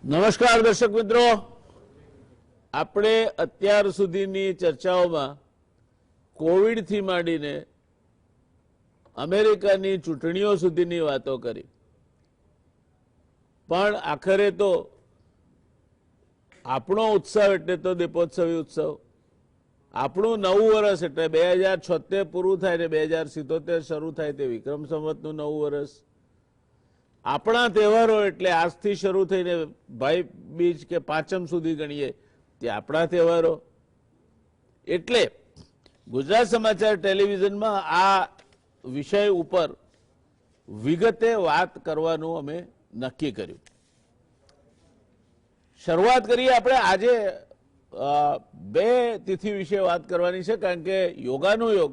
નમસ્કાર દર્શક મિત્રો, આપણે અત્યાર સુધીની ચર્ચાઓમાં કોવિડથી માંડીને અમેરિકાની ચૂંટણીઓ સુધીની વાતો કરી, પણ આખરે તો આપણો ઉત્સવ એટલે તો દીપોત્સવી ઉત્સવ, આપણું નવું વર્ષ એટલે 2076 પૂરું થાય ને 2077 શરૂ થાય તે વિક્રમ સંવતનું નવું વર્ષ, આપણા તહેવારો એટલે આજથી શરૂ થઈને ભાઈ બીજ કે પાંચમ સુધી ગણીએ તે આપણા તહેવારો. એટલે ગુજરાત સમાચાર ટેલિવિઝનમાં આ વિષય ઉપર વિગતે વાત કરવાનું અમે નક્કી કર્યું. શરૂઆત કરીએ આપણે. આજે બે તિથિ વિશે વાત કરવાની છે, કારણ કે યોગાનું યોગ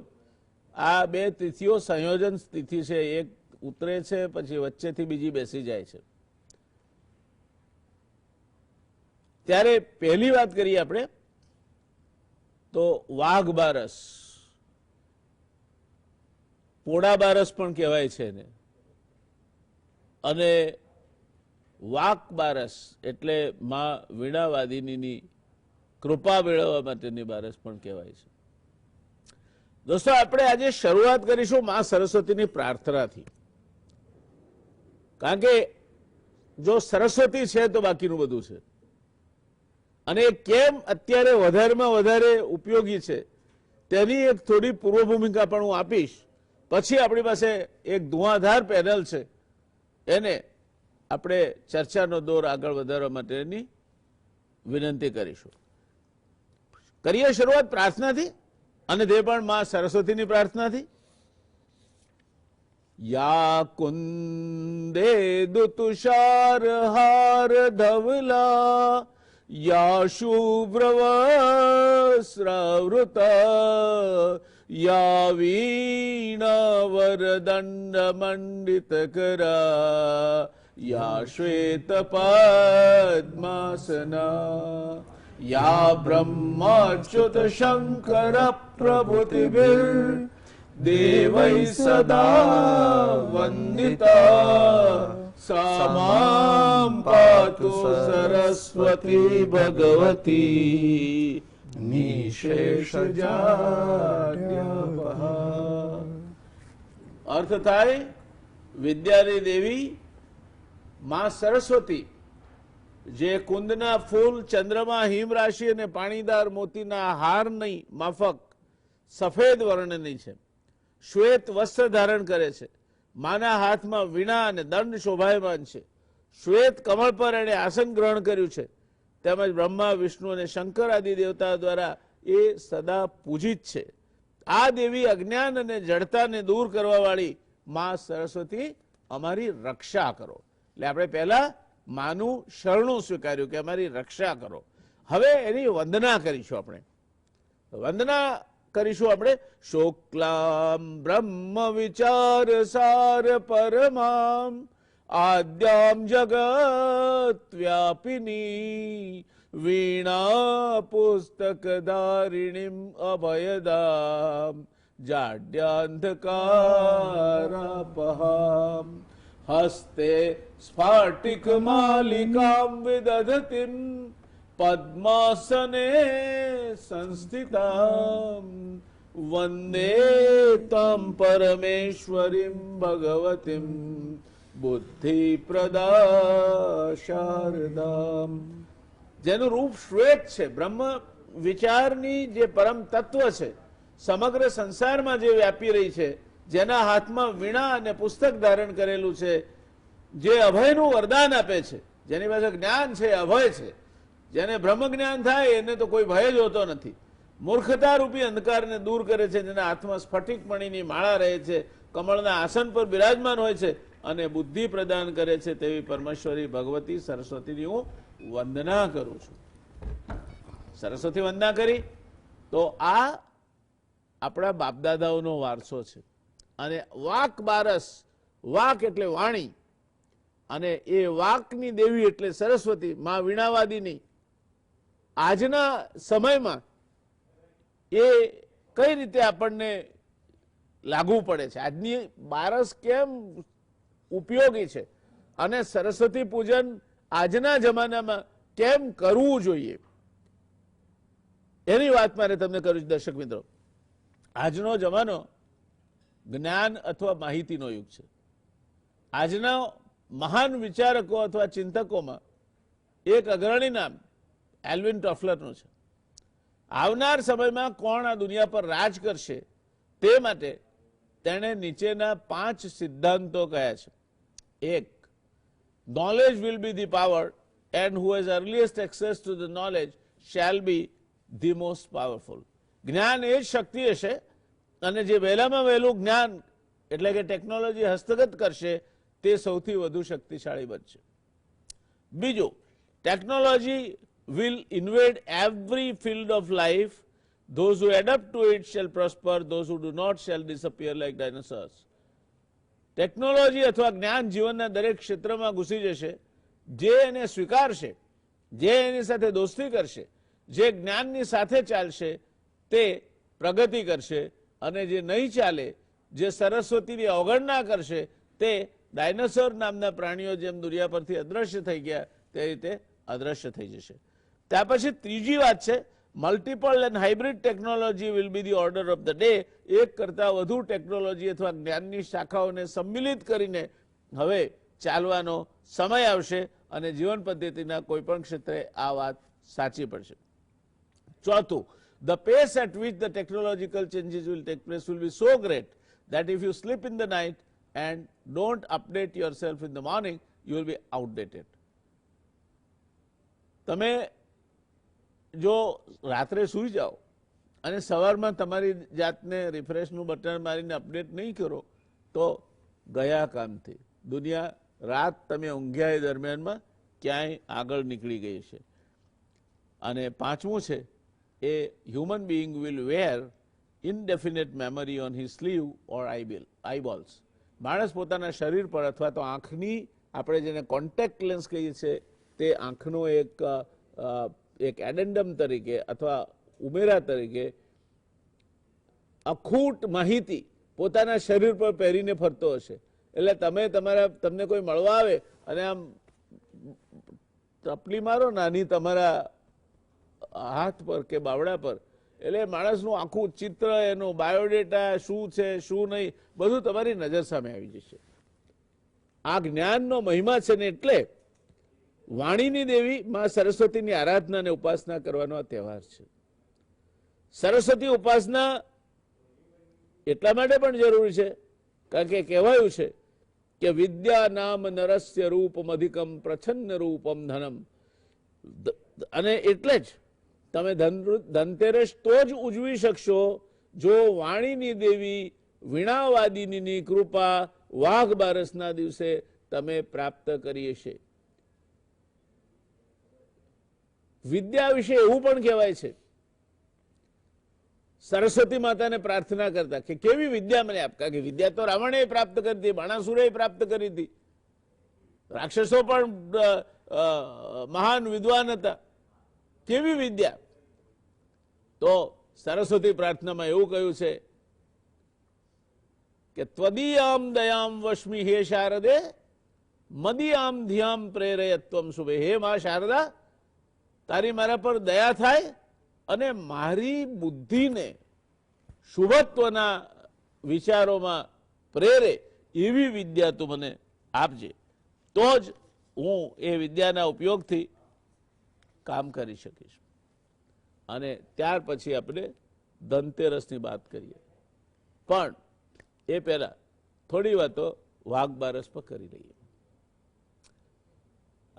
આ બે તિથિઓ સંયોજન તિથિ છે. એક ઉતરે છે પછી વચ્ચેથી બીજી બેસી જાય છે. ત્યારે પહેલી વાત કરીએ આપણે તો વાઘ બારસ, પોળા બારસ પણ કહેવાય છે ને, અને વાક બારસ એટલે માં વીણાવાદિનીની કૃપા મેળવવા માટેની બારસ પણ કહેવાય છે. દોસ્તો, આપણે આજે શરૂઆત કરીશું માં સરસ્વતીની પ્રાર્થનાથી, કારણ કે જો સરસ્વતી છે તો બાકીનું બધું છે. અને કેમ અત્યારે વધારેમાં વધારે ઉપયોગી છે તેની એક થોડી પૂર્વ ભૂમિકા પણ હું આપીશ. પછી આપણી પાસે એક ધુઆધાર પેનલ છે, એને આપણે ચર્ચાનો દોર આગળ વધારવા માટેની વિનંતી કરીશું. કરીએ શરૂઆત પ્રાર્થનાથી, અને તે પણ માં સરસ્વતીની પ્રાર્થનાથી. યા કુંદે દુતુષાર હાર ધવલા યા શુભ્રવસ્ત્રાવૃતા યા વીણા વરદંડ મંડિત કરા યા શ્વેત પદ્માસના યા બ્રહ્માચ્યુત શંકર પ્રભૃતિભિર દેવૈ સદા વંદિતા સા માં પાતુ સરસ્વતી ભગવતી નિશેષજાડ્યાપહા. અર્થ થાય વિદ્યાની દેવી માં સરસ્વતી, જે કુંદના ફૂલ, ચંદ્રમા, હિમ રાશિ અને પાણીદાર મોતીના હારની માફક સફેદ વર્ણની છે, શ્વેત વસ્ત્ર ધારણ કરે છે, માના હાથમાં વીણા અને દંડ શોભાયમાન છે, શ્વેત કમળ પર એણે આસન ગ્રહણ કર્યું છે, તેમજ બ્રહ્મા, વિષ્ણુ અને શંકર આદિ દેવતા દ્વારા એ સદા પૂજિત છે. આ દેવી અજ્ઞાન અને જડતાને દૂર કરવા વાળી માં સરસ્વતી, અમારી રક્ષા કરો. એટલે આપણે પહેલા માનું શરણું સ્વીકાર્યું કે અમારી રક્ષા કરો. હવે એની વંદના કરીશું. આપણે વંદના કરીશું. આપણે શુક્લામ બ્રહ્મ વિચાર સાર પરમામ આદ્યામ જગત વ્યાપિની વીણા પુસ્તક ધારિણીમ અભયદામ જાડ્યાંધકારાપહામ હસ્તે સ્ફાટિક માલિકામ વિદધતિમ પદ્માસને સંસ્થિતામ વંદે તમ પરમેશ્વરીમ ભગવતીમ બુદ્ધિપ્રદા શારદામ. જેનું રૂપ શ્વેત છે, બ્રહ્મ વિચારની જે પરમ તત્વ છે, સમગ્ર સંસારમાં જે વ્યાપી રહી છે, જેના હાથમાં વીણા અને પુસ્તક ધારણ કરેલું છે, જે અભયનું વરદાન આપે છે, જેની પાસે જ્ઞાન છે, અભય છે, જેને બ્રહ્મ જ્ઞાન થાય એને તો કોઈ ભય જ હોતો નથી, મૂર્ખતા રૂપી અંધકારને દૂર કરે છે, જેના હાથમાં સ્ફટિક મણીની માળા રહે છે, કમળના આસન પર બિરાજમાન હોય છે અને બુદ્ધિ પ્રદાન કરે છે, તેવી પરમેશ્વરી ભગવતી સરસ્વતીની હું વંદના કરું છું. સરસ્વતી વંદના કરી તો આ આપણા બાપદાદાઓનો વારસો છે. અને વાક બારસ, વાક એટલે વાણી, અને એ વાકની દેવી એટલે સરસ્વતી માં વીણાવાદિની. આજના સમયમાં એ કઈ રીતે આપણને લાગુ પડે છે, આજની બારસ કેમ ઉપયોગી છે, અને સરસ્વતી પૂજન આજના જમાનામાં કેમ કરવું જોઈએ એની વાત મારે તમને કરું છું. દર્શક મિત્રો, આજનો જમાનો જ્ઞાન અથવા માહિતીનો યુગ છે. આજના મહાન વિચારકો અથવા ચિંતકોમાં એક અગ્રણી નામ એલ્વિન ટોફલરનું છે. આવનાર સમયમાં કોણ આ દુનિયા પર રાજ કરશે તે માટે તેણે નીચેના 5 સિદ્ધાંતો કહ્યા છે. 1, knowledge will be the power and who has earliest access to the knowledge shall be the most powerful. જ્ઞાન એ જ શક્તિ હશે અને જે વહેલામાં વહેલું જ્ઞાન એટલે કે ટેકનોલોજી હસ્તગત કરશે તે સૌથી વધુ શક્તિશાળી બનશે. બીજું, technology will invade every field of life. Those who adapt to it shall prosper, those who do not shall disappear like dinosaurs. Technology અથવા જ્ઞાન જીવનના દરેક ક્ષેત્રમાં ઘૂસી જશે. જે એને સ્વીકારશે, જે એની સાથે દોસ્તી કરશે, જે જ્ઞાનની સાથે ચાલશે તે પ્રગતિ કરશે અને જે નહીં ચાલે, જે સરસ્વતીની અવગણના કરશે તે ડાયનોસોર નામના પ્રાણીઓ જેમ દુનિયા પરથી અદ્રશ્ય થઈ ગયા તે રીતે અદ્રશ્ય થઈ જશે. ત્યાર પછી ત્રીજી વાત છે, multiple and hybrid technology will be the order of the day. એક કરતાં વધુ ટેકનોલોજી અથવા જ્ઞાનની શાખાઓને સંમિલિત કરીને હવે ચાલવાનો સમય આવશે અને જીવન પદ્ધતિના કોઈ પણ ક્ષેત્રે આ વાત સાચી પડશે. ચોથું, the pace at which the technological changes will take place will be so great that if you sleep in the night and don't update yourself in the morning, you will be outdated. તમે જો રાત્રે સૂઈ જાઓ અને સવારમાં તમારી જાતને રિફ્રેશનું button મારીને અપડેટ નહીં કરો તો ગયા કામથી દુનિયા રાત તમે ઊંઘ્યા એ દરમિયાનમાં ક્યાંય આગળ નીકળી ગઈ છે. અને પાંચમું છે a human being will wear indefinite memory on his sleeve or eyeballs. માણસ પોતાના શરીર પર અથવા તો આંખની આપણે જેને કોન્ટેક્ટ લેન્સ કહીએ છીએ તે આંખનો એક એડેન્ડમ તરીકે અથવા ઉમેરા તરીકે અખૂટ માહિતી પોતાના શરીર પર પહેરીને ફરતો હશે. એટલે તમને કોઈ મળવા આવે અને આમ ટપલી મારો નાની તમારા હાથ પર કે બાવડા પર, એટલે માણસનું આખું ચિત્ર, એનું બાયોડેટા શું છે શું નહીં બધું તમારી નજર સામે આવી જશે. આ જ્ઞાનનો મહિમા છે ને એટલે વાણીની દેવી માં સરસ્વતીની આરાધના અને ઉપાસના કરવાનો આ તહેવાર છે. સરસ્વતી ઉપાસના એટલા માટે પણ જરૂરી છે કારણ કે કહેવાયું છે કે વિદ્યા નામ નરસ્ય રૂપમ અધિકમ પ્રછન્ન રૂપમ ધનમ. અને એટલે જ તમે ધનતેરસ તો જ ઉજવી શકશો જો વાણીની દેવી વીણાવાદિનીની કૃપા વાઘ બારસના દિવસે તમે પ્રાપ્ત કરી હશે. વિદ્યા વિશે એવું પણ કહેવાય છે, સરસ્વતી માતાને પ્રાર્થના કરતા કે કેવી વિદ્યા મને આપ. કારણ કે વિદ્યા તો રાવણે પ્રાપ્ત કરી હતી, બાણાસુરે પ્રાપ્ત કરી હતી, રાક્ષસો પણ મહાન વિદ્વાન હતા. કેવી વિદ્યા? તો સરસ્વતી પ્રાર્થનામાં એવું કહ્યું છે કે ત્વદીયામ દયામ વશ્મિ હે શારદે મદીયામ ધ્યામ પ્રેરયત્વમ શુભે. હે મા શારદા, તારી મારા પર દયા થાય અને મારી બુદ્ધિને શુભત્વના વિચારોમાં પ્રેરે એવી વિદ્યા તું મને આપજે, તો જ હું એ વિદ્યાના ઉપયોગથી કામ કરી શકીશ. અને ત્યાર પછી આપણે ધનતેરસની વાત કરીએ, પણ એ પહેલા થોડી વાતો વાઘ બારસ પર કરી લઈએ.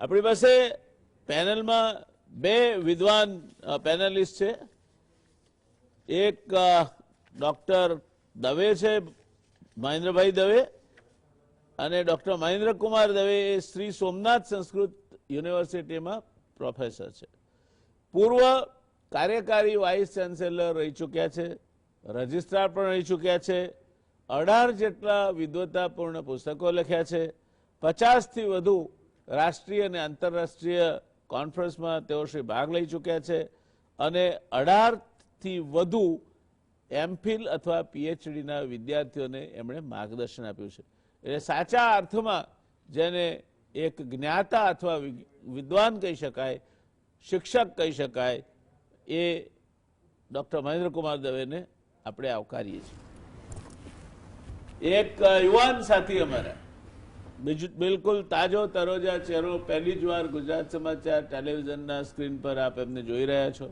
આપણી પાસે પેનલમાં બે વિદ્વાન પેનલિસ્ટ છે. એક ડોક્ટર દવે છે, મહેન્દ્રભાઈ દવે, અને ડોક્ટર મહેન્દ્રકુમાર દવે એ શ્રી સોમનાથ સંસ્કૃત યુનિવર્સિટીમાં પ્રોફેસર છે. પૂર્વ કાર્યકારી વાઇસ ચાન્સેલર રહી ચૂક્યા છે, રજિસ્ટ્રાર પણ રહી ચૂક્યા છે. 18 જેટલા વિદ્વતાપૂર્ણ પુસ્તકો લખ્યા છે. 50થી વધુ રાષ્ટ્રીય અને આંતરરાષ્ટ્રીય કોન્ફરન્સમાં તેઓ ભાગ લઈ ચૂક્યા છે અને 18થી વધુ એમફિલ અથવા પીએચડીના વિદ્યાર્થીઓને એમણે માર્ગદર્શન આપ્યું છે. એટલે સાચા અર્થમાં જેને એક જ્ઞાતા અથવા વિદ્વાન કહી શકાય, શિક્ષક કહી શકાય, એ ડૉક્ટર મહેન્દ્રકુમાર દવેને આપણે આવકારીએ છીએ. એક યુવાન સાથી અમારા, બિલકુલ તાજો તરોજા ચહેરો, પહેલી જ વાર ગુજરાત સમાચાર ટેલિવિઝનના સ્ક્રીન પર આપ એમને જોઈ રહ્યા છો.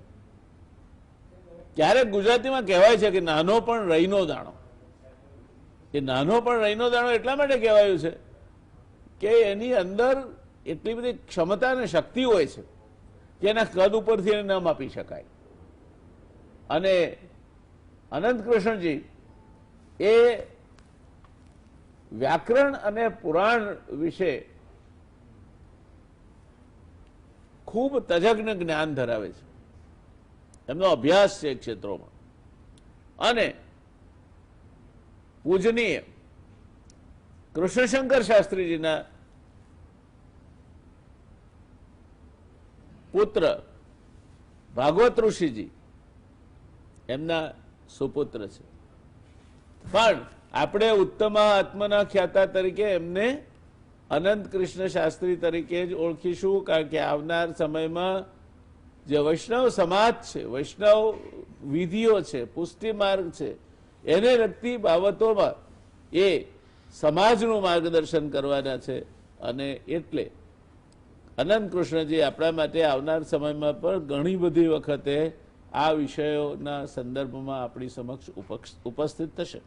ક્યારેક ગુજરાતીમાં કહેવાય છે કે નાનો પણ રહીનો દાણો. એ નાનો પણ રહીનો દાણો એટલા માટે કહેવાયું છે કે એની અંદર એટલી બધી ક્ષમતા અને શક્તિ હોય છે કે એના કદ ઉપરથી એને ન માપી શકાય. અને અનંત કૃષ્ણજી એ વ્યાકરણ અને પુરાણ વિશે ખૂબ તજજ્ઞ જ્ઞાન ધરાવે છે. એમનો અભ્યાસ છે એ ક્ષેત્રોમાં. અને પૂજનીય કૃષ્ણશંકર શાસ્ત્રીજીના પુત્ર ભાગવત ઋષિજી એમના સુપુત્ર છે. પણ આપણે ઉત્તમા આત્મના ખ્યાતા તરીકે એમને અનંત કૃષ્ણ શાસ્ત્રી તરીકે જ ઓળખીશું, કારણ કે આવનાર સમયમાં જે વૈષ્ણવ સમાજ છે, વૈષ્ણવ વિધિઓ છે, પુષ્ટિ માર્ગ છે, એને લગતી બાબતોમાં એ સમાજનું માર્ગદર્શન કરવાના છે. અને એટલે અનંત કૃષ્ણજી આપણા માટે આવનાર સમયમાં પણ ઘણી બધી વખતે આ વિષયોના સંદર્ભમાં આપણી સમક્ષ ઉપસ્થિત થશે.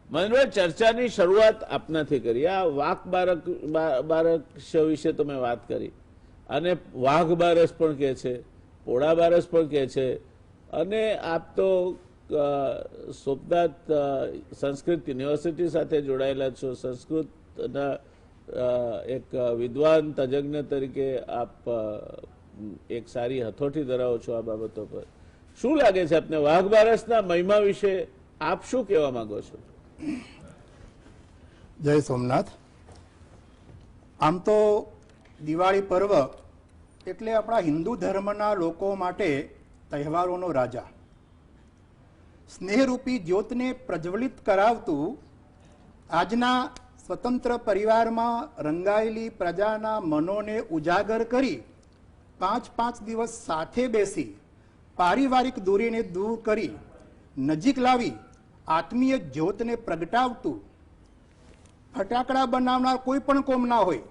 મહેન્દ્રભાઈ, ચર્ચાની શરૂઆત આપનાથી કરી. આ વાક બારસ વિશે તો મેં વાત કરી, અને વાઘ બારસ પણ કહે છે, પોળા બારસ પણ કહે છે. અને આપ તો સોમનાથ સંસ્કૃત યુનિવર્સિટી સાથે જોડાયેલા છો, સંસ્કૃતના એક વિદ્વાન તજજ્ઞ તરીકે આપ એક સારી હથોટી ધરાવો છો આ બાબતો પર. શું લાગે છે આપને વાઘ બારસના મહિમા વિશે આપ શું કહેવા માંગો છો? જય સોમનાથ. આમ તો દિવાળી પર્વ એટલે આપણા હિન્દુ ધર્મના લોકો માટે તહેવારોનો રાજા. સ્નેહરૂપી જ્યોતને પ્રજ્વલિત કરાવતું આજના સ્વતંત્ર પરિવારમાં રંગાયેલી પ્રજાના મનોને ઉજાગર કરી 5 દિવસ સાથે બેસી પારિવારિક દૂરીને દૂર કરી નજીક લાવી આત્મીય જ્યોતને પ્રગટાવતું. ફટાકડા બનાવનાર કોઈ પણ કોમના હોય,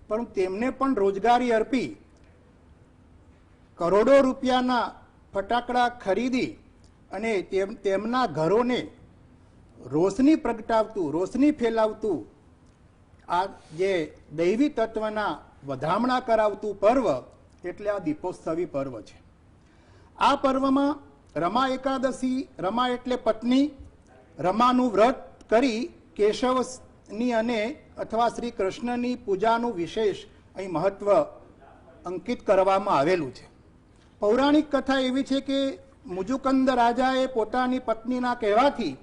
પણ તેમને પણ રોજગારી અર્પી કરોડો રૂપિયાના ફટાકડા ખરીદી અને તેમના ઘરોને રોશની પ્રગટાવતું, રોશની ફેલાવતું, આ જે દૈવી તત્વના વધામણા કરાવતું પર્વ એટલે આ દીપોત્સવી પર્વ છે. આ પર્વમાં રમા એકાદશી, રમા એટલે પત્ની, રમાનું વ્રત કરી કેશવની અને અથવા શ્રી કૃષ્ણની પૂજાનું વિશેષ અહીં મહત્વ અંકિત કરવામાં આવેલું છે. પૌરાણિક કથા એવી છે કે મુજુકંદ રાજાએ પોતાની પત્નીના કહેવાથી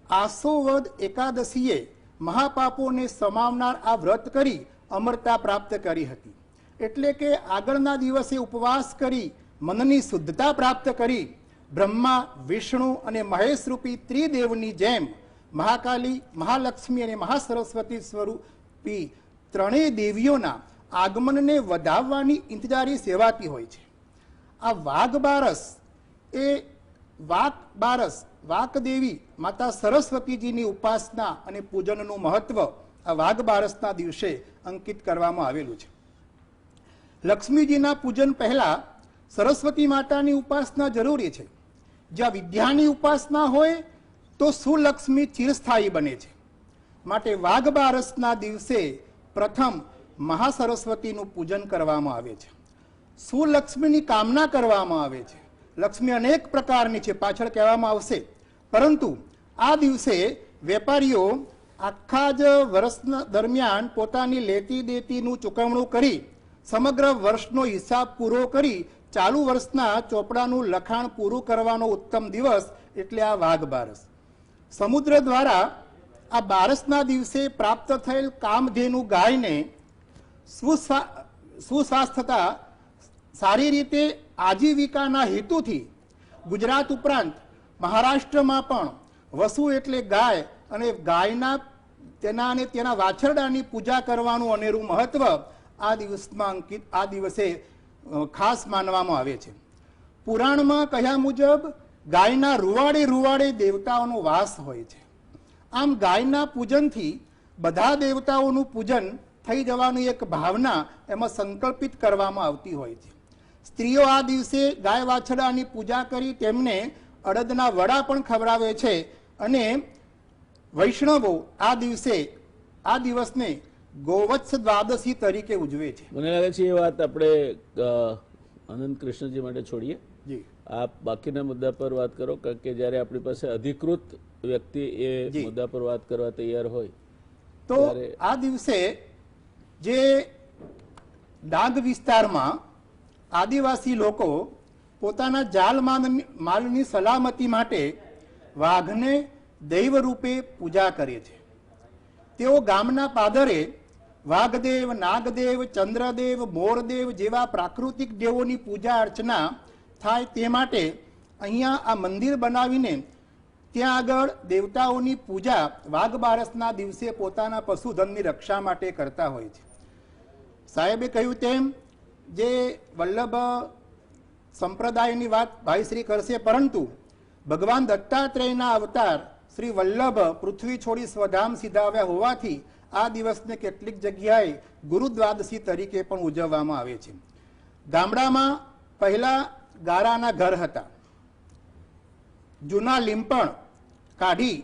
આસોવદ એકાદશીએ મહાપાપોને સમાવનાર આ વ્રત કરી અમરતા પ્રાપ્ત કરી હતી. એટલે કે આગળના દિવસે ઉપવાસ કરી મનની શુદ્ધતા પ્રાપ્ત કરી બ્રહ્મા, વિષ્ણુ અને મહેશ રૂપી ત્રિદેવની જેમ મહાકાલી, મહાલક્ષ્મી અને મહાસરસ્વતી સ્વરૂપી ત્રણેય દેવીઓના આગમનને વધાવવાની ઇંતજારી સેવાતી હોય છે. આ વાઘ બારસ એ વાક બારસ, વાક દેવી માતા સરસ્વતીજીની ઉપાસના અને પૂજનનું મહત્વ આ વાઘ બારસના દિવસે અંકિત કરવામાં આવેલું છે. લક્ષ્મીજીના પૂજન પહેલા સરસ્વતી માતાની ઉપાસના જરૂરી છે. જ્યાં વિદ્યાની ઉપાસના હોય તો સુલક્ષ્મી ચિરસ્થાયી બને છે. માટે વાઘ બારસના દિવસે પ્રથમ મહાસરસ્વતીનું પૂજન કરવામાં આવે છે. સુલક્ષ્મીની કામના કરવામાં આવે છે. લક્ષ્મી અનેક પ્રકારની છે, પાછળ કહેવામાં આવશે, પરંતુ આ દિવસે વેપારીઓ આખા જ વર્ષ દરમિયાન પોતાની લેતી દેતીનું ચૂકવણું કરી સમગ્ર વર્ષનો હિસાબ પૂરો કરી ચાલુ વર્ષના ચોપડાનું લખાણ પૂરું કરવાનો ઉત્તમ દિવસ એટલે આ વાઘ બારસ. સમુદ્ર દ્વારા આ બારસના દિવસે પ્રાપ્ત થયેલ કામધેનુ ગાયને સુસ્વાસ્થ્યતા સારી રીતે આજીવિકાના હેતુથી ગુજરાત ઉપરાંત મહારાષ્ટ્રમાં પણ વસુ એટલે ગાય અને ગાયના તેના અને તેના વાછરડાની પૂજા કરવાનું અનેરું મહત્વ આ દિવસમાં આ દિવસે ખાસ માનવામાં આવે છે. પુરાણમાં કહ્યા મુજબ ગાયના રૂવાડે રૂવાડે દેવતાઓનો વાસ હોય છે. આમ ગાયના પૂજનથી બધા દેવતાઓનું પૂજન થઈ જવાની એક ભાવના એમાં સંકલ્પિત કરવામાં આવતી હોય છે. સ્ત્રીઓ આ દિવસે ગાય વાછરડાની પૂજા કરી તેમને અડદના વડા પણ ખવડાવે છે અને વૈષ્ણવો આ દિવસને ગોવત્સ દ્વાદશી તરીકે ઉજવે છે. મને લાગે છે એ વાત આપણે અનંત કૃષ્ણજી માટે છોડીએ. જી આપ બાકીના મુદ્દા પર વાત કરો, કારણ કે જ્યારે આપણી પાસે અધિકૃત વ્યક્તિ એ મુદ્દા પર વાત કરવા તૈયાર હોય તો આ દિવસે જે ડાંગ વિસ્તારમાં આદિવાસી લોકો પોતાના જાન માલની સલામતી માટે વાઘને દૈવ રૂપે પૂજા કરે છે. તેઓ ગામના પાદરે વાઘદેવ, નાગદેવ, ચંદ્રદેવ, મોરદેવ જેવા પ્રાકૃતિક દેવોની પૂજા અર્ચના થાય તે માટે અહીંયા આ મંદિર બનાવીને ત્યાં આગળ દેવતાઓની પૂજા વાઘ બારસના દિવસે પોતાના પશુધનની રક્ષા માટે કરતા હોય છે. સાહેબે કહ્યું તેમ જે વલ્લભ સંપ્રદાયની વાત ભાઈશ્રી કરશે, પરંતુ ભગવાન દત્તાત્રેયના અવતાર શ્રી વલ્લભ પૃથ્વી છોડી સ્વધામ સીધાવ્યા હોવાથી આ દિવસને કેટલીક જગ્યાએ ગુરુ દ્વાદશી તરીકે પણ ઉજવવામાં આવે છે. ગામડામાં પહેલા ગારાના ઘર હતા. જૂના લીંપણ કાઢી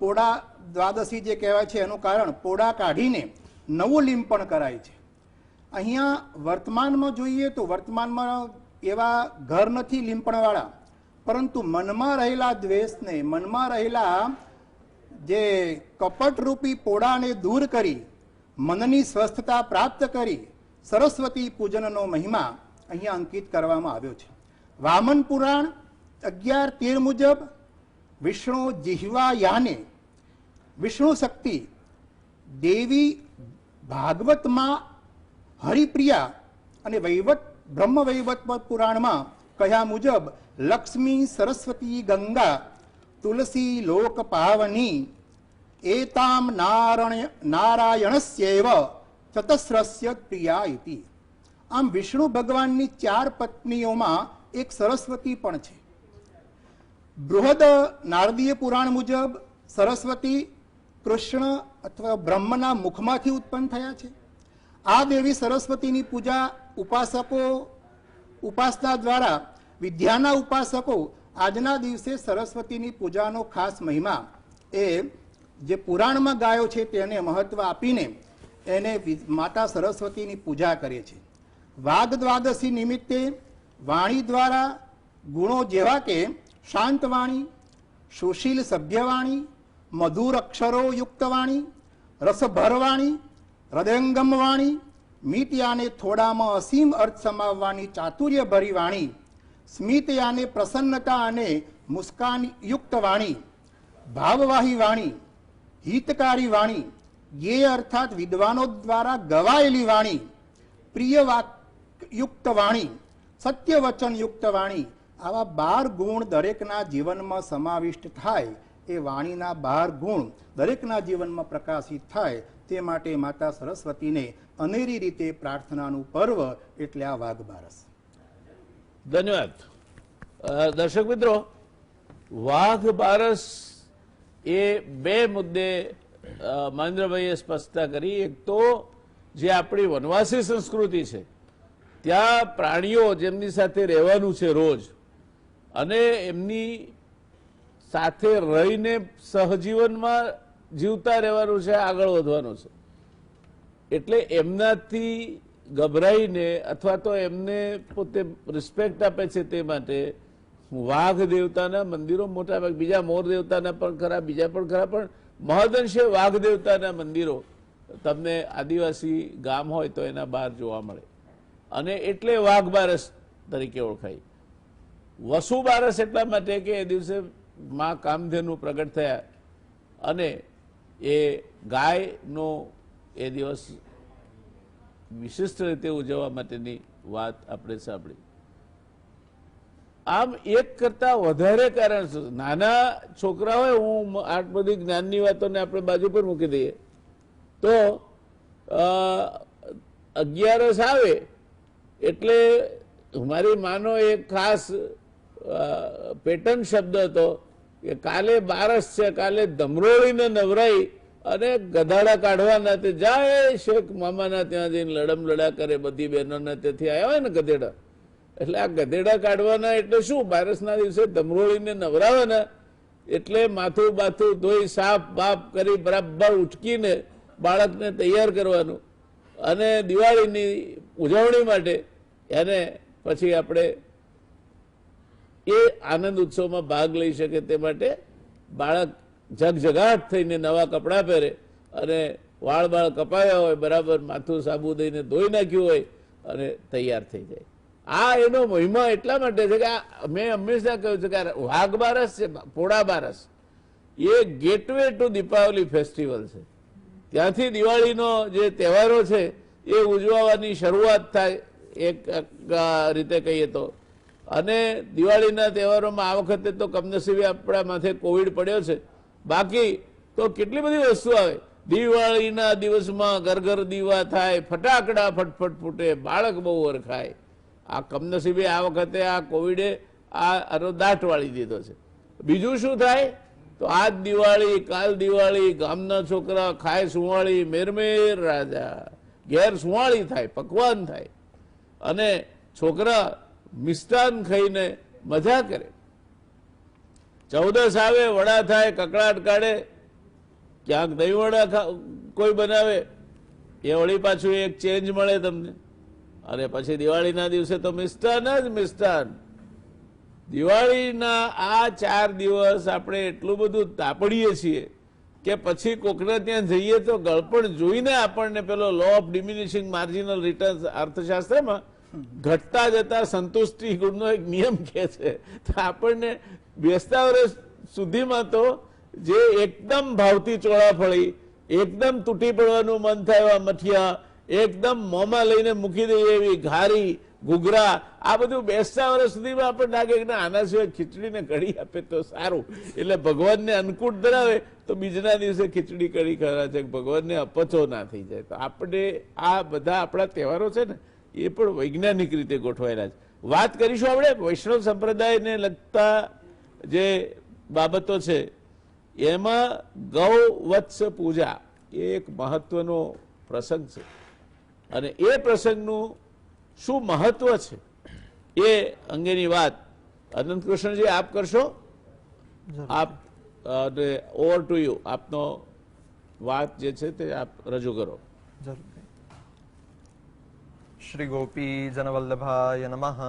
પોડા દ્વાદશી જે કહેવાય છે એનું કારણ પોડા કાઢીને નવું લીંપણ કરાય છે. અહીંયા વર્તમાનમાં જોઈએ તો વર્તમાનમાં એવા ઘર નથી લીંપણવાળા, પરંતુ મનમાં રહેલા દ્વેષને, મનમાં રહેલા જે કપટરૂપી પોડાને દૂર કરી મનની સ્વસ્થતા પ્રાપ્ત કરી સરસ્વતી પૂજનનો મહિમા અહીંયા અંકિત કરવામાં આવ્યો છે. વામન પુરાણ 11:13 મુજબ વિષ્ણુ જિહ્વાયાને વિષ્ણુ શક્તિ દેવી ભાગવતમાં હરિપ્રિયા અને બ્રહ્મ વૈવત પુરાણમાં કહ્યા મુજબ લક્ષ્મી સરસ્વતી ગંગા તુલસી લોક પાવની એતામ નારાયણસ્યૈવ ચતસ્રસ્ય પ્રિયા ઇતિ. આમ વિષ્ણુ ભગવાનની 4 પત્નીઓમાં એક સરસ્વતી પણ છે. બૃહદ નારદીય પુરાણ મુજબ સરસ્વતી કૃષ્ણ અથવા બ્રહ્મના મુખમાંથી ઉત્પન્ન થયા છે. આ દેવી સરસ્વતીની પૂજા ઉપાસના દ્વારા વિદ્યાના ઉપાસકો આજના દિવસે સરસ્વતીની પૂજાનો ખાસ મહિમા એ જે પુરાણમાં ગાયો છે તેને મહત્વ આપીને એને માતા સરસ્વતીની પૂજા કરે છે. વાઘ દ્વાદશી નિમિત્તે વાણી દ્વારા ગુણો જેવા કે શાંત વાણી, સુશીલ સભ્ય વાણી, મધુર અક્ષરો યુક્ત વાણી, રસભર વાણી, હૃદયંગમ વાણી, મીત્યાને થોડામાં અસીમ અર્થ સમાવવાની ચાતુર્ય ભરી વાણી, સ્મિતયાને પ્રસન્નતા અને મુસ્કાન યુક્ત વાણી, ભાવવાહી વાણી, હિતકારી વાણી, યે અર્થાત વિદ્વાનો દ્વારા ગવાયેલી વાણી, પ્રિય વાકયુક્ત વાણી, સત્ય વચન યુક્ત વાણી. આવા 12 ગુણ દરેકના જીવનમાં સમાવિષ્ટ થાય, એ વાણીના 12 ગુણ દરેકના જીવનમાં પ્રકાશિત થાય તે માટે માતા સરસ્વતીને અનેરી રીતે પ્રાર્થનાનું પર્વ એટલે આ વાઘ બારસ. ધન્યવાદ. દર્શક મિત્રો, વાઘ બારસ એ 2 મુદ્દે મહેન્દ્રભાઈએ સ્પષ્ટતા કરી. એક તો જે આપણી વનવાસી સંસ્કૃતિ છે ત્યાં પ્રાણીઓ જેમની સાથે રહેવાનું છે રોજ અને એમની સાથે રહીને સહજીવનમાં જીવતા રહેવાનું છે, આગળ વધવાનું છે, એટલે એમનાથી ગભરાઈને અથવા તો એમને પોતે રિસ્પેક્ટ આપે છે તે માટે વાઘ દેવતાના મંદિરો મોટા ભાગ, બીજા મોર દેવતાના પણ ખરા, બીજા પણ ખરા, પણ મહદઅંશે વાઘ દેવતાના મંદિરો તમને આદિવાસી ગામ હોય તો એના બહાર જોવા મળે અને એટલે વાઘ બારસ તરીકે ઓળખાય. વસુ બારસ એટલા માટે કે એ દિવસે માં કામધેનુ પ્રગટ થયા અને એ ગાયનો એ દિવસ વિશિષ્ટ રીતે ઉજવવા માટેની વાત આપણે સાંભળી. આમ એક કરતા વધારે કારણ છે. નાના છોકરા હોય, હું આ બધી જ્ઞાનની વાતોને આપણે બાજુ પર મૂકી દઈએ, તો 11 આવે એટલે મારી માનો એક ખાસ પેટર્ન શબ્દ હતો કે કાલે 12 છે, કાલે ધમરોળીને નવરાઈ અને ગધાડા કાઢવાના, તે જાય શેખ મામાના ત્યાં જઈને લડમ લડા કરે, બધી બહેનોના ત્યાંથી આવ્યા હોય ને ગધેડા, એટલે આ ગધેડા કાઢવાના એટલે શું, 12ના દિવસે ધમરોળીને નવરાવાના, એટલે માથું બાથું ધોઈ સાફ બાફ કરી બરાબર ઉચકીને બાળકને તૈયાર કરવાનું અને દિવાળીની ઉજવણી માટે એને પછી આપણે એ આનંદ ઉત્સવમાં ભાગ લઈ શકે તે માટે બાળક જગજગાટ થઈને નવા કપડાં પહેરે અને વાળ બાળ કપાયા હોય, બરાબર માથું સાબુ દઈને ધોઈ નાખ્યું હોય અને તૈયાર થઈ જાય. આ એનો મહિમા એટલા માટે છે કે મેં હંમેશા કહ્યું છે કે વાઘ બારસ છે, પોળા બારસ, એ ગેટવે ટુ દીપાવલી ફેસ્ટિવલ છે. ત્યાંથી દિવાળીનો જે તહેવારો છે એ ઉજવવાની શરૂઆત થાય એક રીતે કહીએ તો. અને દિવાળીના તહેવારોમાં આ વખતે તો કમનસીબે આપણા માથે કોવિડ પડ્યો છે, બાકી તો કેટલી બધી વસ્તુ આવે. દિવાળીના દિવસમાં ઘર ઘર દીવા થાય, ફટાકડા ફટફટ ફૂટે, બાળક બહુ વરખાય. આ કમનસીબે આ વખતે આ કોવિડે આનો દાટ વાળી દીધો છે. બીજું શું થાય તો આજ દિવાળી, કાલ દિવાળી, ગામના છોકરા ખાય સુવાળી, મેરમેર રાજા, ઘેર સુવાળી થાય, પકવાન થાય અને છોકરા મિષ્ટાન ખાઈને મજા કરે. 14 આવે, વડા થાય, કકડાટ કાઢે, ક્યાંક દહીં વડા કોઈ બનાવે, એ વળી પાછું એક ચેન્જ મળે તમને. અને પછી દિવાળીના દિવસે તો મિષ્ટાન જ મિષ્ટાન. દિવાળીના આ 4 દિવસ આપણે એટલું બધું તાપડીએ છીએ કે પછી કોકને ત્યાં જઈએ તો ગળપણ જોઈને આપણને પેલો લો ઓફ ડિમિનિશિંગ માર્જિનલ રિટર્ન્સ અર્થશાસ્ત્રમાં ઘટતા જતા સંતુષ્ટિ ગુણનો એક નિયમ કહે છે. તો આપણને બેસતા વર્ષ સુધીમાં તો જે એકદમ ભાવતી ચોળાફળી, એકદમ તૂટી પડવાનું મન થાય એવા મઠિયા, એકદમ મોંમાં લઈને મૂકી દઈએ એવી ઘારી, ઘૂઘરા, આ બધું બેસતા વર્ષ સુધીમાં આપણને લાગે કે આના સિવાય ખીચડીને કઢી આપે તો સારું, એટલે ભગવાનને અન્નકૂટ ધરાવે તો બીજના દિવસે ખીચડી કઢી ખરા છે, ભગવાનને અપચો ના થઈ જાય. તો આપણે આ બધા આપણા તહેવારો છે ને એ પણ વૈજ્ઞાનિક રીતે ગોઠવાયેલા છે. વાત કરીશું આપણે વૈષ્ણવ સંપ્રદાયને લગતા જે બાબતો છે એમાં ગૌ વત્સ પૂજા એ એક મહત્વનો પ્રસંગ છે અને એ પ્રસંગનું શું મહત્વ છે એ અંગેની વાત અનંતકૃષ્ણજી આપ કરશો. આપ ઓવર ટુ યુ, આપનો વાત જે છે તે આપ રજૂ કરો. શ્રી ગોપી જનવલ્લભાય નમઃ.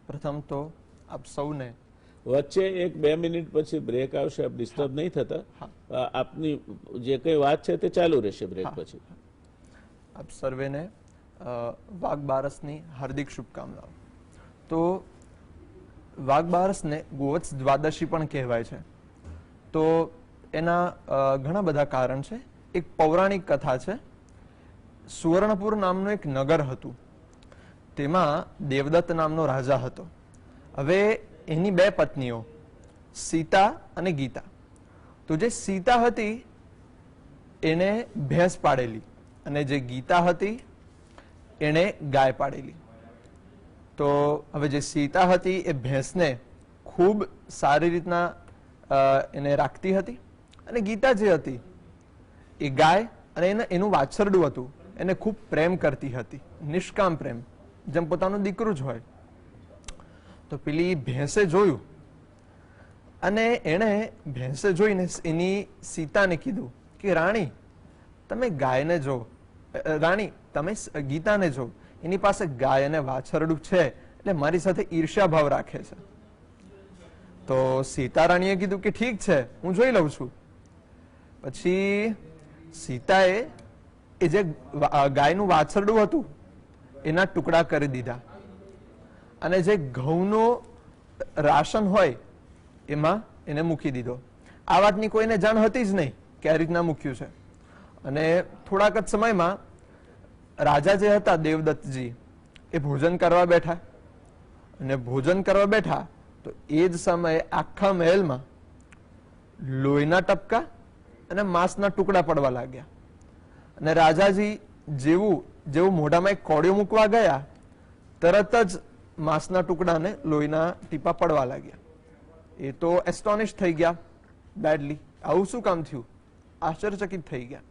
પ્રથમ તો આપ સૌને વચ્ચે 1-2 મિનિટ પછી બ્રેક આવશે, આપ ડિસ્ટર્બ નહીં થતા. આપની જે કઈ વાત છે તે ચાલુ રહેશે બ્રેક પછી. આપ સર્વેને વાઘ બારસની હાર્દિક શુભકામનાઓ. તો વાઘ બારસને ગોવત્સ દ્વાદશી પણ કહેવાય છે. તો એના ઘણા બધા કારણ છે. એક પૌરાણિક કથા છે. સુવર્ણપુર નામનું એક નગર હતું, તેમાં દેવદત્ત નામનો રાજા હતો. હવે એની 2 પત્નીઓ સીતા અને ગીતા. તો જે સીતા હતી એને ભેંસ પાડેલી અને જે ગીતા હતી એને ગાય પાડેલી. તો હવે જે સીતા હતી એ ભેંસને ખૂબ સારી રીતના એને રાખતી હતી અને ગીતા જે હતી એ ગાય અને એનું વાછરડું હતું એને ખૂબ પ્રેમ કરતી હતી, નિષ્કામ પ્રેમ, જેમ પોતાનું દીકરું જ હોય. તો પેલી ભેંસે જોયું અને એણે ભેંસે જોઈને એની સીતાને કીધું કે રાણી તમે ગાયને જો, રાણી તમે ગીતાને જો, એની પાસે ગાય અને વાછરડું છે એટલે મારી સાથે ઈર્ષ્યા ભાવ રાખે છે. તો સીતા રાણીએ કીધું કે ઠીક છે, હું જોઈ લઉં છું. પછી સીતાએ એ જે ગાયનું વાછરડું હતું એના ટુકડા કરી દીધા અને જે ઘઉંનું રાશન હોય એમાં એને મૂકી દીધો. આ વાતની કોઈને જાણ હતી જ નહીં કે આ રીતના મૂક્યું છે. અને થોડાક જ સમયમાં રાજા જે હતા દેવદત્તજી એ ભોજન કરવા બેઠા અને ભોજન કરવા બેઠા તો એ જ સમયે આખા મહેલમાં લોહીના ટપકા અને માંસના ટુકડા પડવા લાગ્યા. અને રાજાજી જેવું મોઢામાં એક કોળિયો મૂકવા ગયા, તરત જ માંસના ટુકડાને લોહીના ટીપા પડવા લાગ્યા. એ તો એસ્ટોનિશ થઈ ગયા બેડલી, આવું શું કામ થયું, આશ્ચર્યચકિત થઈ ગયા.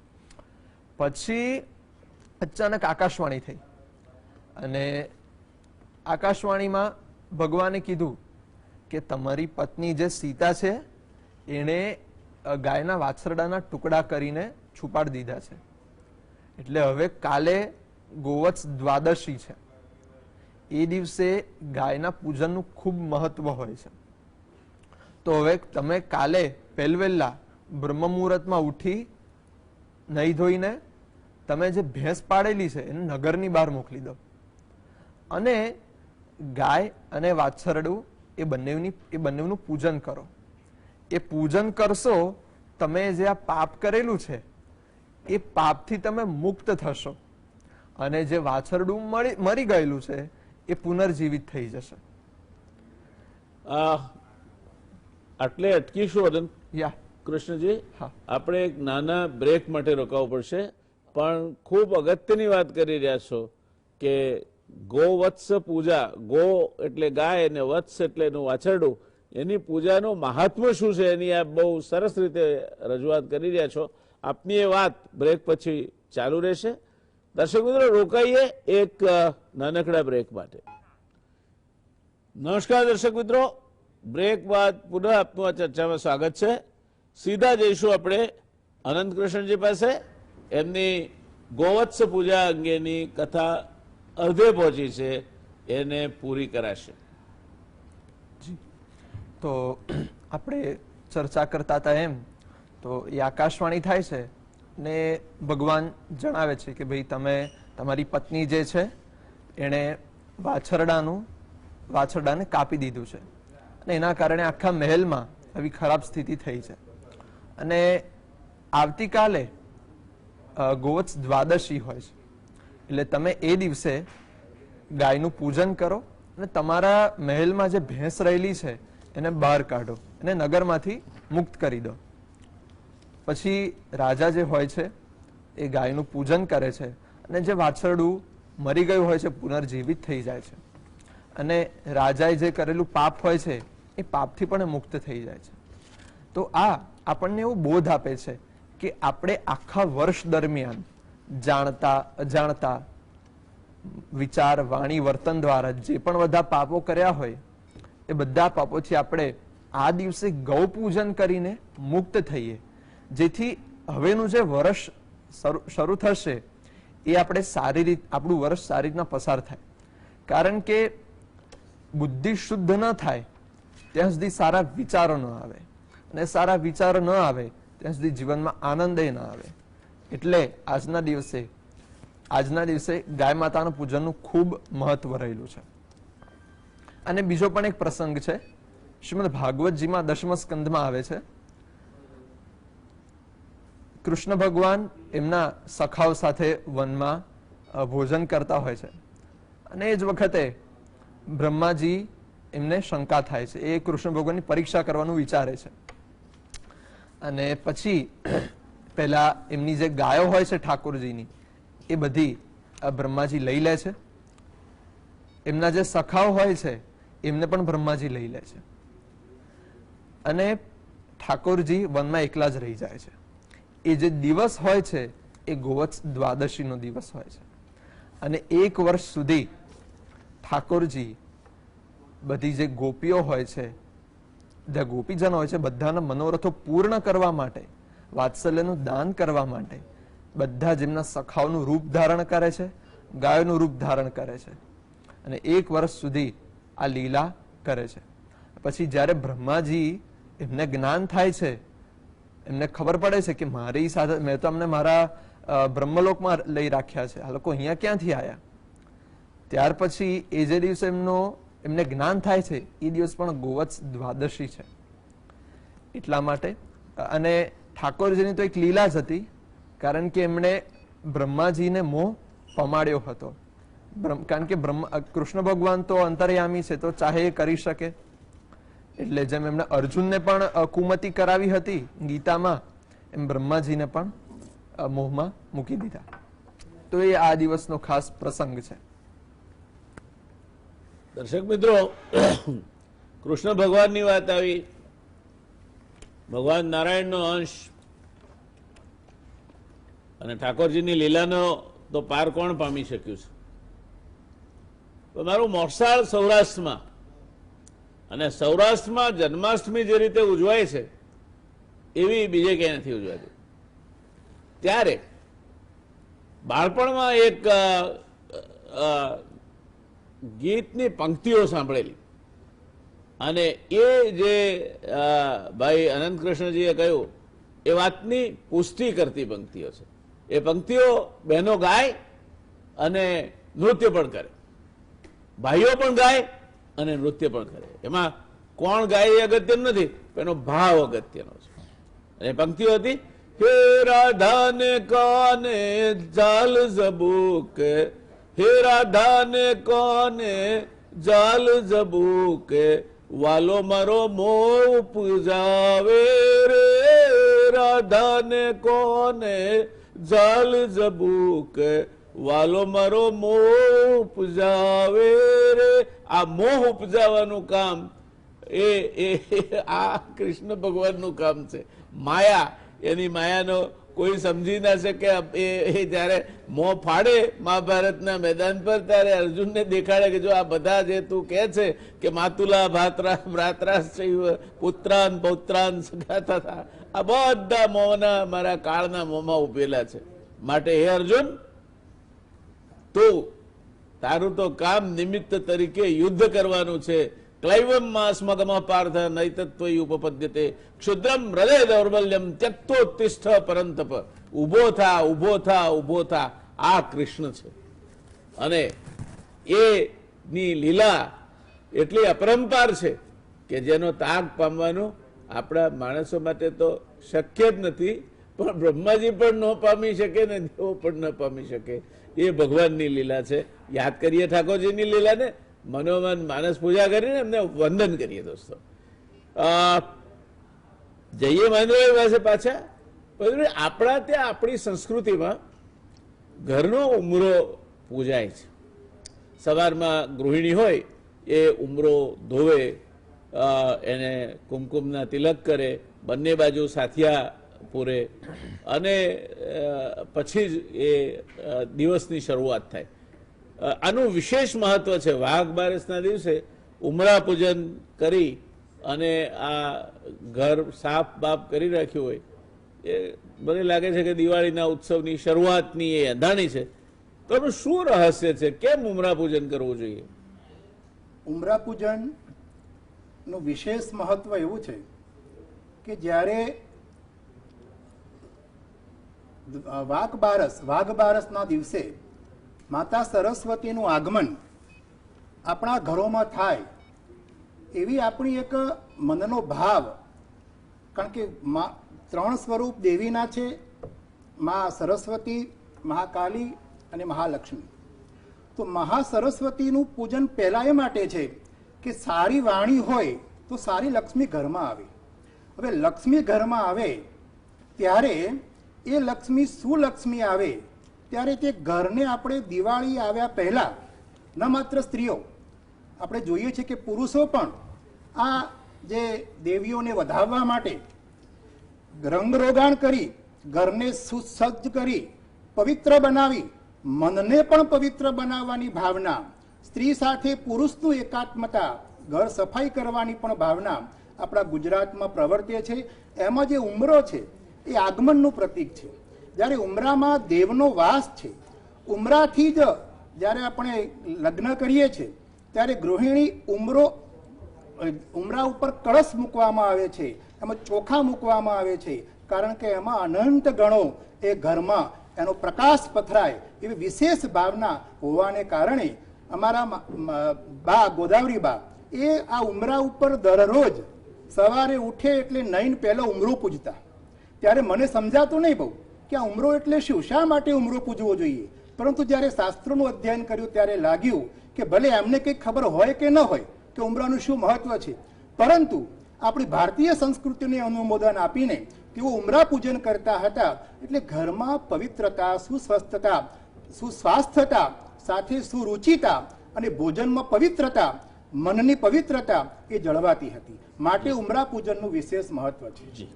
પછી અચાનક આકાશવાણી થઈ અને આકાશવાણીમાં ભગવાને કીધું કે તમારી પત્ની જે સીતા છે એણે ગાયના વાછરડાના ટુકડા કરીને છુપાડી દીધા છે, એટલે હવે કાલે ગોવત્સ દ્વાદશી છે. એ દિવસે ગાયના પૂજનનું ખૂબ મહત્વ હોય છે. તો હવે તમે કાલે પહેલવેલા બ્રહ્મ મુહૂર્તમાં ઉઠી નહીં ધોઈને તમે જે ભેંસ પાડેલી છે એને નગરની બહાર મોકલી દો અને ગાય અને વાછરડું એ બંનેનું પૂજન કરો. એ પૂજન કરશો, તમે જે આ પાપ કરેલું છે એ પાપથી તમે મુક્ત થશો અને જે વાછરડું મરી ગયેલું છે એ પુનર્જીવિત થઈ જશે. આટલે અટકીશું અનંત યા કૃષ્ણજી. હા. આપણે એક નાના બ્રેક માટે રોકાવું પડશે, પણ ખૂબ અગત્યની વાત કરી રહ્યા છો કે ગોવત્સ પૂજા, ગો એટલે ગાય અને વત્સ એટલે એનું વાછરડું, એની પૂજાનું મહાત્મ્ય શું છે એની આપ બહુ સરસ રીતે રજૂઆત કરી રહ્યા છો. આપની એ વાત બ્રેક પછી ચાલુ રહેશે. દર્શક મિત્રો, રોકાઈએ એક નાનકડા બ્રેક માટે. નમસ્કાર દર્શક મિત્રો, બ્રેક બાદ પુનઃ આપનું આ ચર્ચામાં સ્વાગત છે. સીધા જઈશું આપણે અનંત કૃષ્ણજી પાસે. એમની ગોવત્સ પૂજા અંગેની કથા અર્ધે પહોંચી છે, એને પૂરી કરાશે. તો આપણે ચર્ચા કરતા હતા એમ, તો એ આકાશવાણી થાય છે ને ભગવાન જણાવે છે કે ભાઈ તમે તમારી પત્ની જે છે એણે વાછરડાને કાપી દીધું છે અને એના કારણે આખા મહેલમાં આવી ખરાબ સ્થિતિ થઈ છે. અને આવતીકાલે ગોવત્સ દ્વાદશી હોય છે, એટલે તમે એ દિવસે ગાયનું પૂજન કરો અને તમારા મહેલમાં જે ભેંસ રહેલી છે એને બહાર કાઢો અને નગરમાંથી મુક્ત કરી દો. પછી રાજા જે હોય છે એ ગાયનું પૂજન કરે છે અને જે વાછરડું મરી ગયું હોય છે પુનર્જીવિત થઈ જાય છે અને રાજાએ જે કરેલું પાપ હોય છે એ પાપથી પણ મુક્ત થઈ જાય છે. તો આ આપણને એવું બોધ આપે છે કે આપણે આખા વર્ષ દરમિયાન જાણતા અજાણતા વિચાર, વાણી, વર્તન દ્વારા જે પણ બધા પાપો કર્યા હોય એ બધા પાપોથી આપણે આ દિવસે ગૌ પૂજન કરીને મુક્ત થઈએ, જેથી હવેનું જે વર્ષ શરૂ થશે એ આપણે આપણું વર્ષ સારી રીતના પસાર થાય. કારણ કે બુદ્ધિ શુદ્ધ ન થાય ત્યાં સુધી સારા વિચારો ન આવે અને સારા વિચારો ન આવે ત્યાં સુધી જીવનમાં આનંદ ન આવે. એટલે આજના દિવસે ગાય માતાનું પૂજનનું ખૂબ મહત્વ રહેલું છે. અને બીજો પણ એક પ્રસંગ છે, શ્રીમદ ભાગવતજીમાં 10મા સ્કંધમાં આવે છે. કૃષ્ણ ભગવાન એમના સખાઓ સાથે વનમાં ભોજન કરતા હોય છે અને એ જ વખતે બ્રહ્માજી એમને શંકા થાય છે. એ કૃષ્ણ ભગવાનની પરીક્ષા કરવાનું વિચારે છે અને પછી પહેલા એમની જે ગાયો હોય છે ઠાકોરજીની એ બધી બ્રહ્માજી લઈ લે છે. એમના જે સખાઓ હોય છે એમને પણ બ્રહ્માજી લઈ લે છે અને ઠાકોરજી વનમાં એકલા જ રહી જાય છે. એ જે દિવસ હોય છે એ ગોવત્સ દ્વાદશીનો દિવસ હોય છે અને 1 વર્ષ સુધી ઠાકોરજી બધી જે ગોપીઓ હોય છે, જે ગોપીજનો હોય છે, બધાના મનોરથો પૂર્ણ કરવા માટે, વાત્સલ્યનું દાન કરવા માટે બધા જેમના સખાઓનું રૂપ ધારણ કરે છે, ગાયોનું રૂપ ધારણ કરે છે અને 1 વર્ષ સુધી આ લીલા કરે છે. પછી જ્યારે બ્રહ્માજી એમને જ્ઞાન થાય છે, એમને ખબર પડે છે કે મારી સાથે મેં તો અમને મારા બ્રહ્મલોકમાં લઈ રાખ્યા છે, આ લોકો અહીંયા ક્યાંથી આવ્યા? ત્યાર પછી એ જે દિવસે એમને જ્ઞાન થાય છે એ દિવસ પણ ગોવત્સ દ્વાદશી છે. એટલા માટે અને ઠાકોરજીની તો એક લીલા જ હતી, કારણ કે એમણે બ્રહ્માજીને મોહ પમાડ્યો હતો. કારણ કે કૃષ્ણ ભગવાન તો અંતર્યામી છે, તો ચાહે એ કરી શકે. એટલે જેમ એમણે અર્જુનને પણ કુમતિ કરાવી હતી ગીતામાં, એમ બ્રહ્માજીને પણ મોહમાં મૂકી દીધા. તો એ આ દિવસનો ખાસ પ્રસંગ છે. દર્શક મિત્રો, કૃષ્ણ ભગવાનની વાત આવી. ભગવાન નારાયણનો અંશ અને ઠાકોરજીની લીલાનો તો પાર કોણ પામી શક્યું છે? મારું મોરસાળ સૌરાષ્ટ્રમાં, અને સૌરાષ્ટ્રમાં જન્માષ્ટમી જે રીતે ઉજવાય છે એવી બીજે ક્યાંય નથી ઉજવાતી. ત્યારે બાળપણમાં એક ગીતની પંક્તિઓ સાંભળેલી, અને એ જે ભાઈ અનંત કૃષ્ણજીએ કહ્યું એ વાતની પુષ્ટિ કરતી પંક્તિઓ છે. એ પંક્તિઓ બહેનો ગાય અને નૃત્ય પણ કરે, ભાઈઓ પણ ગાય અને નૃત્ય પણ કરે. એમાં કોણ ગાય એ અગત્યનું નથી, એનો ભાવ અગત્યનો છે. અને પંક્તિઓ હતી, હે રાધાને કોને જાલ ઝબૂક, હે રાધાને કોને જાલ ઝબૂક, વાલો મારો મોહ ઉપજાવે રે, રાધાને કોને જાલ ઝબૂક, વાલો મારો મોહ ઉપજાવે રે. આ મોહ ઉપજાવવાનું કામ એ આ કૃષ્ણ ભગવાનનું કામ છે. માયા, એની માયાનો કોઈ સમજી ના શકે. એ જયારે મોં ફાડે મહાભારતના મેદાન પર, ત્યારે અર્જુનને દેખાડે કે જો આ બધા જે તું કહે છે કે માતુલા ભાત્રા ભ્રાત્રાશ્ચૈવ પુત્રાન પૌત્રાન સખાતા હતા, આ બધા મોંના મારા કાળના મોંમાં ઉભેલા છે. માટે હે અર્જુન, તું તારું તો કામ નિમિત્ત તરીકે યુદ્ધ કરવાનું છે. ક્લૈવમ માસ્મગમ પાર્થ નૈતત્વયી ઉપપદ્યતે, ક્ષુદ્રમ હૃદય દૌર્બલ્યમ ત્યક્તોત્તિષ્ઠ પરંતપ. ઉભો થા, ઉભો થા, ઉભો થા. આ કૃષ્ણ છે. અને એની લીલા એટલી અપરંપાર છે કે જેનો તાગ પામવાનું આપણા માણસો માટે તો શક્ય જ નથી, પણ બ્રહ્માજી પણ ન પામી શકે ને દેવો પણ ન પામી શકે. એ ભગવાનની લીલા છે. યાદ કરીએ ઠાકોરજીની લીલાને, મનોમન માનસ પૂજા કરીને એમને વંદન કરીએ. દોસ્તો, જઈએ મહેન્દ્રભાઈ પાસે પાછા. આપણા ત્યાં આપણી સંસ્કૃતિમાં ઘરનો ઉમરો પૂજાય છે. સવારમાં ગૃહિણી હોય એ ઉમરો ધોવે, એને કુમકુમના તિલક કરે, બંને બાજુ સાથિયા પૂરે, અને પછી જ એ દિવસની શરૂઆત થાય. આનું વિશેષ મહત્વ છે. વાઘ બારસના દિવસે ઉમરા પૂજન કરી અને આ ઘર સાફ બાફ કરી રાખ્યું હોય, એ મને લાગે છે કે દિવાળીના ઉત્સવની શરૂઆતની એ અંધાણી છે. તો એનું શું રહસ્ય છે? કેમ ઉમરા પૂજન કરવું જોઈએ? ઉમરા પૂજન નું વિશેષ મહત્વ એવું છે કે જ્યારે વાઘ બારસના દિવસે માતા સરસ્વતીનું આગમન આપણા ઘરોમાં થાય, એવી આપણી એક મનનો ભાવ. કારણ કે ત્રણ સ્વરૂપ દેવીના છે, મા સરસ્વતી, મહાકાલી અને મહાલક્ષ્મી. તો મહાસરસ્વતીનું પૂજન પહેલા એ માટે છે કે સારી વાણી હોય તો સારી લક્ષ્મી ઘરમાં આવે. હવે લક્ષ્મી ઘરમાં આવે ત્યારે એ લક્ષ્મી સુલક્ષ્મી આવે ત્યારે તે ઘરને આપણે દિવાળી આવ્યા પહેલા, ન માત્ર સ્ત્રીઓ, આપણે જોઈએ છીએ કે પુરુષો પણ આ જે દેવીઓને વધાવવા માટે રંગરોગાણ કરી, ઘરને સુસજ્જ કરી, પવિત્ર બનાવી, મનને પણ પવિત્ર બનાવવાની ભાવના, સ્ત્રી સાથે પુરુષનું એકાત્મતા, ઘર સફાઈ કરવાની પણ ભાવના આપણા ગુજરાતમાં પ્રવર્તે છે. એમાં જે ઉમરો છે એ આગમનનું પ્રતીક છે. જ્યારે ઉમરામાં દેવનો વાસ છે, ઉમરાથી જ જ્યારે આપણે લગ્ન કરીએ છીએ ત્યારે ગૃહિણી ઉમરા ઉપર કળશ મૂકવામાં આવે છે, એમાં ચોખા મૂકવામાં આવે છે, કારણ કે એમાં અનંત ગણો એ ઘરમાં એનો પ્રકાશ પથરાય એવી વિશેષ ભાવના હોવાને કારણે અમારા બા ગોદાવરી બા એ આ ઉમરા ઉપર દરરોજ સવારે ઉઠે એટલે નૈન પહેલો ઉમરો પૂજતા. ત્યારે મને સમજાતું નહીં બહુ કે આ ઉમરો એટલે શું, શા માટે ઉમરો પૂજવો જોઈએ. પરંતુ જ્યારે શાસ્ત્રોનું અધ્યયન કર્યું ત્યારે લાગ્યું કે ભલે એમને કંઈક ખબર હોય કે ન હોય કે ઉમરાનું શું મહત્વ છે, પરંતુ આપણી ભારતીય સંસ્કૃતિને અનુમોદન આપીને તેઓ ઉમરા પૂજન કરતા હતા. એટલે ઘરમાં પવિત્રતા, સુસ્વસ્થતા, સુસ્વાસ્થ્યતા સાથે સુરુચિતા અને ભોજનમાં પવિત્રતા, મનની પવિત્રતા એ જળવાતી હતી. માટે ઉમરા પૂજનનું વિશેષ મહત્વ છે.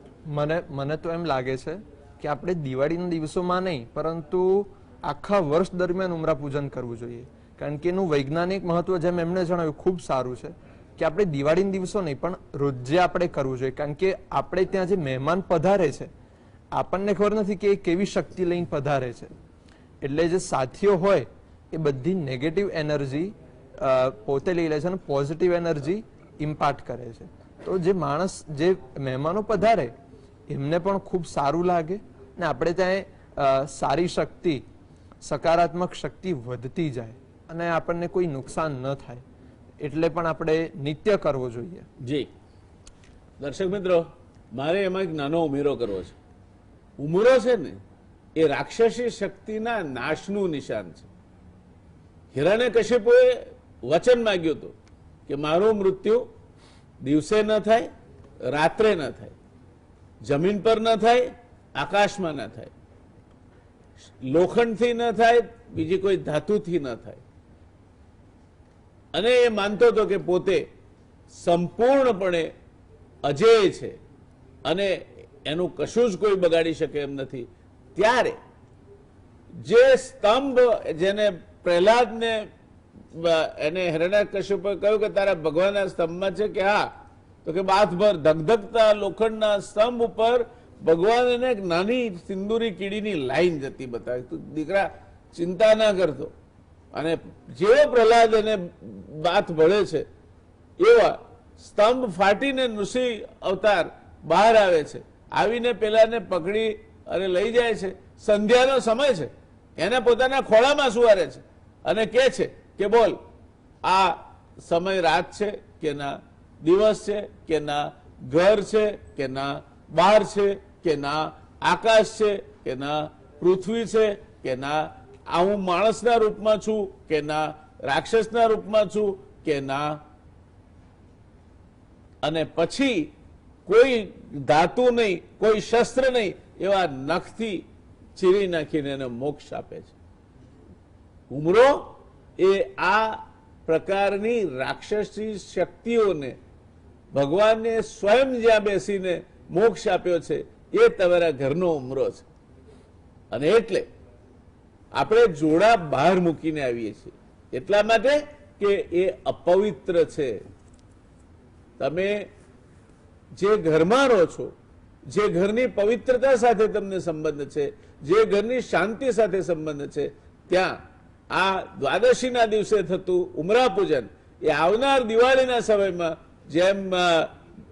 મને તો એમ લાગે છે કે આપણે દિવાળીના દિવસોમાં નહીં, પરંતુ આખા વર્ષ દરમિયાન ઉમરા પૂજન કરવું જોઈએ. કારણ કે એનું વૈજ્ઞાનિક મહત્વ જેમ એમણે જણાવ્યું ખૂબ સારું છે કે આપણે દિવાળીના દિવસો નહીં પણ રોજે આપણે કરવું જોઈએ. કારણ કે આપણે ત્યાં જે મહેમાન પધારે છે આપણને ખબર નથી કે એ કેવી શક્તિ લઈને પધારે છે. એટલે જે સાથીઓ હોય એ બધી નેગેટિવ એનર્જી પોતે લઈ લે છે અને પોઝિટિવ એનર્જી ઇમ્પાર્ટ કરે છે. તો જે માણસ, જે મહેમાનો પધારે એમને પણ ખૂબ સારું લાગે ને આપણે ત્યાં સારી શક્તિ, સકારાત્મક શક્તિ વધતી જાય અને આપણને કોઈ નુકસાન ન થાય. એટલે પણ આપણે નિત્ય કરવો જોઈએ. જી દર્શક મિત્રો, મારે એમાં એક નાનો ઉમેરો કરવો છે. ઉમરો છે ને એ રાક્ષસી શક્તિના નાશનું નિશાન છે. હિરણ્યકશિપુએ વચન માંગ્યું હતું કે મારું મૃત્યુ દિવસે ન થાય, રાત્રે ન થાય, જમીન પર ન થાય, આકાશમાં ન થાય, લોખંડથી ન થાય, બીજી કોઈ ધાતુથી ન થાય. અને એ માનતો હતો કે પોતે સંપૂર્ણપણે અજેય છે અને એનું કશું જ કોઈ બગાડી શકે એમ નથી. ત્યારે જે સ્તંભ, જેને પ્રહલાદને એને હિરણ્યકશિપુએ કહ્યું કે તારા ભગવાનના સ્તંભમાં છે કે હા, તો કે બાથભર ધગધગતા લોખંડના સ્તંભ ઉપર ભગવાન એને એક નાની સિંદૂરી કીડીની લાઈન જતી બતાવી. તું દીકરા ચિંતા ના કરતો. અને જેવો પ્રહલાદ એને બાથ ભળે છે એવા સ્તંભ ફાટીને નૃસિંહ અવતાર બહાર આવે છે. આવીને પેલાને પકડી અને લઈ જાય છે. સંધ્યાનો સમય છે, એને પોતાના ખોળામાં સુવારે છે અને કહે છે કે બોલ, આ સમય રાત છે કે ના દિવસ છે કે ના ઘર છે કે ના બહાર છે કે ના આકાશ છે કે ના પૃથ્વી છે કે ના આ હું માણસના રૂપમાં છું કે ના રાક્ષસના રૂપમાં છું કે ના. અને પછી કોઈ ધાતુ નહીં, કોઈ શસ્ત્ર નહીં, એવા નખથી ચીરી નાખીને એને મોક્ષ આપે છે. ઉમરો એ આ પ્રકારની રાક્ષસી શક્તિઓને ભગવાનને સ્વયં જ્યાં બેસીને મોક્ષ આપ્યો છે એ તમારા ઘરનો ઉમરો છે. અને એટલે આપણે જોડા બહાર મૂકીને આવીએ છીએ એટલા માટે કે એ અપવિત્ર છે. તમે જે ઘરમાં રહો છો, જે ઘરની પવિત્રતા સાથે તમને સંબંધ છે, જે ઘરની શાંતિ સાથે સંબંધ છે, ત્યાં આ દ્વાદશીના દિવસે થતું ઉમરા પૂજન એ આવનાર દિવાળીના સમયમાં જેમ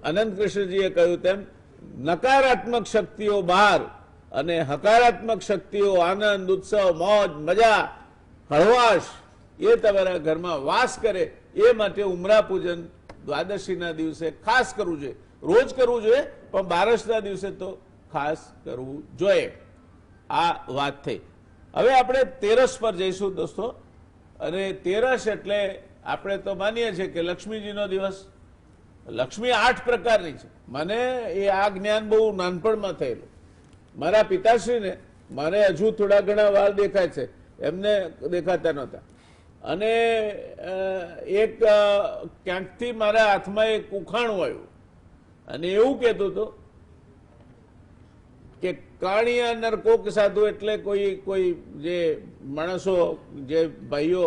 અનંત કૃષ્ણજીએ કહ્યું તેમ નકારાત્મક શક્તિઓ બહાર અને હકારાત્મક શક્તિઓ આનંદ, ઉત્સવ, મોજ, મજા, હળવાશ એ તમારા ઘરમાં વાસ કરે એ માટે ઉમરા પૂજન દ્વાદશીના દિવસે ખાસ કરવું જોઈએ. રોજ કરવું જોઈએ પણ બારસના દિવસે તો ખાસ કરવું જોઈએ. આ વાત થઈ. હવે આપણે તેરસ પર જઈશું દોસ્તો. અને તેરસ એટલે આપણે તો માનીએ છીએ કે લક્ષ્મીજીનો દિવસ. લક્ષ્મી 8 પ્રકારની છે. મને એ આ જ્ઞાન બહુ નાનપણમાં થયેલું. મારા પિતાશ્રીને, મને હજુ થોડા ઘણા વાળ દેખાય છે, એમને દેખાતા નહોતા. અને એક ક્યાંકથી મારા હાથમાં એક ઉખાણું આવ્યું અને એવું કહેતું હતું કે કાણિયા નરકોક સાધુ એટલે કોઈ જે માણસો, જે ભાઈઓ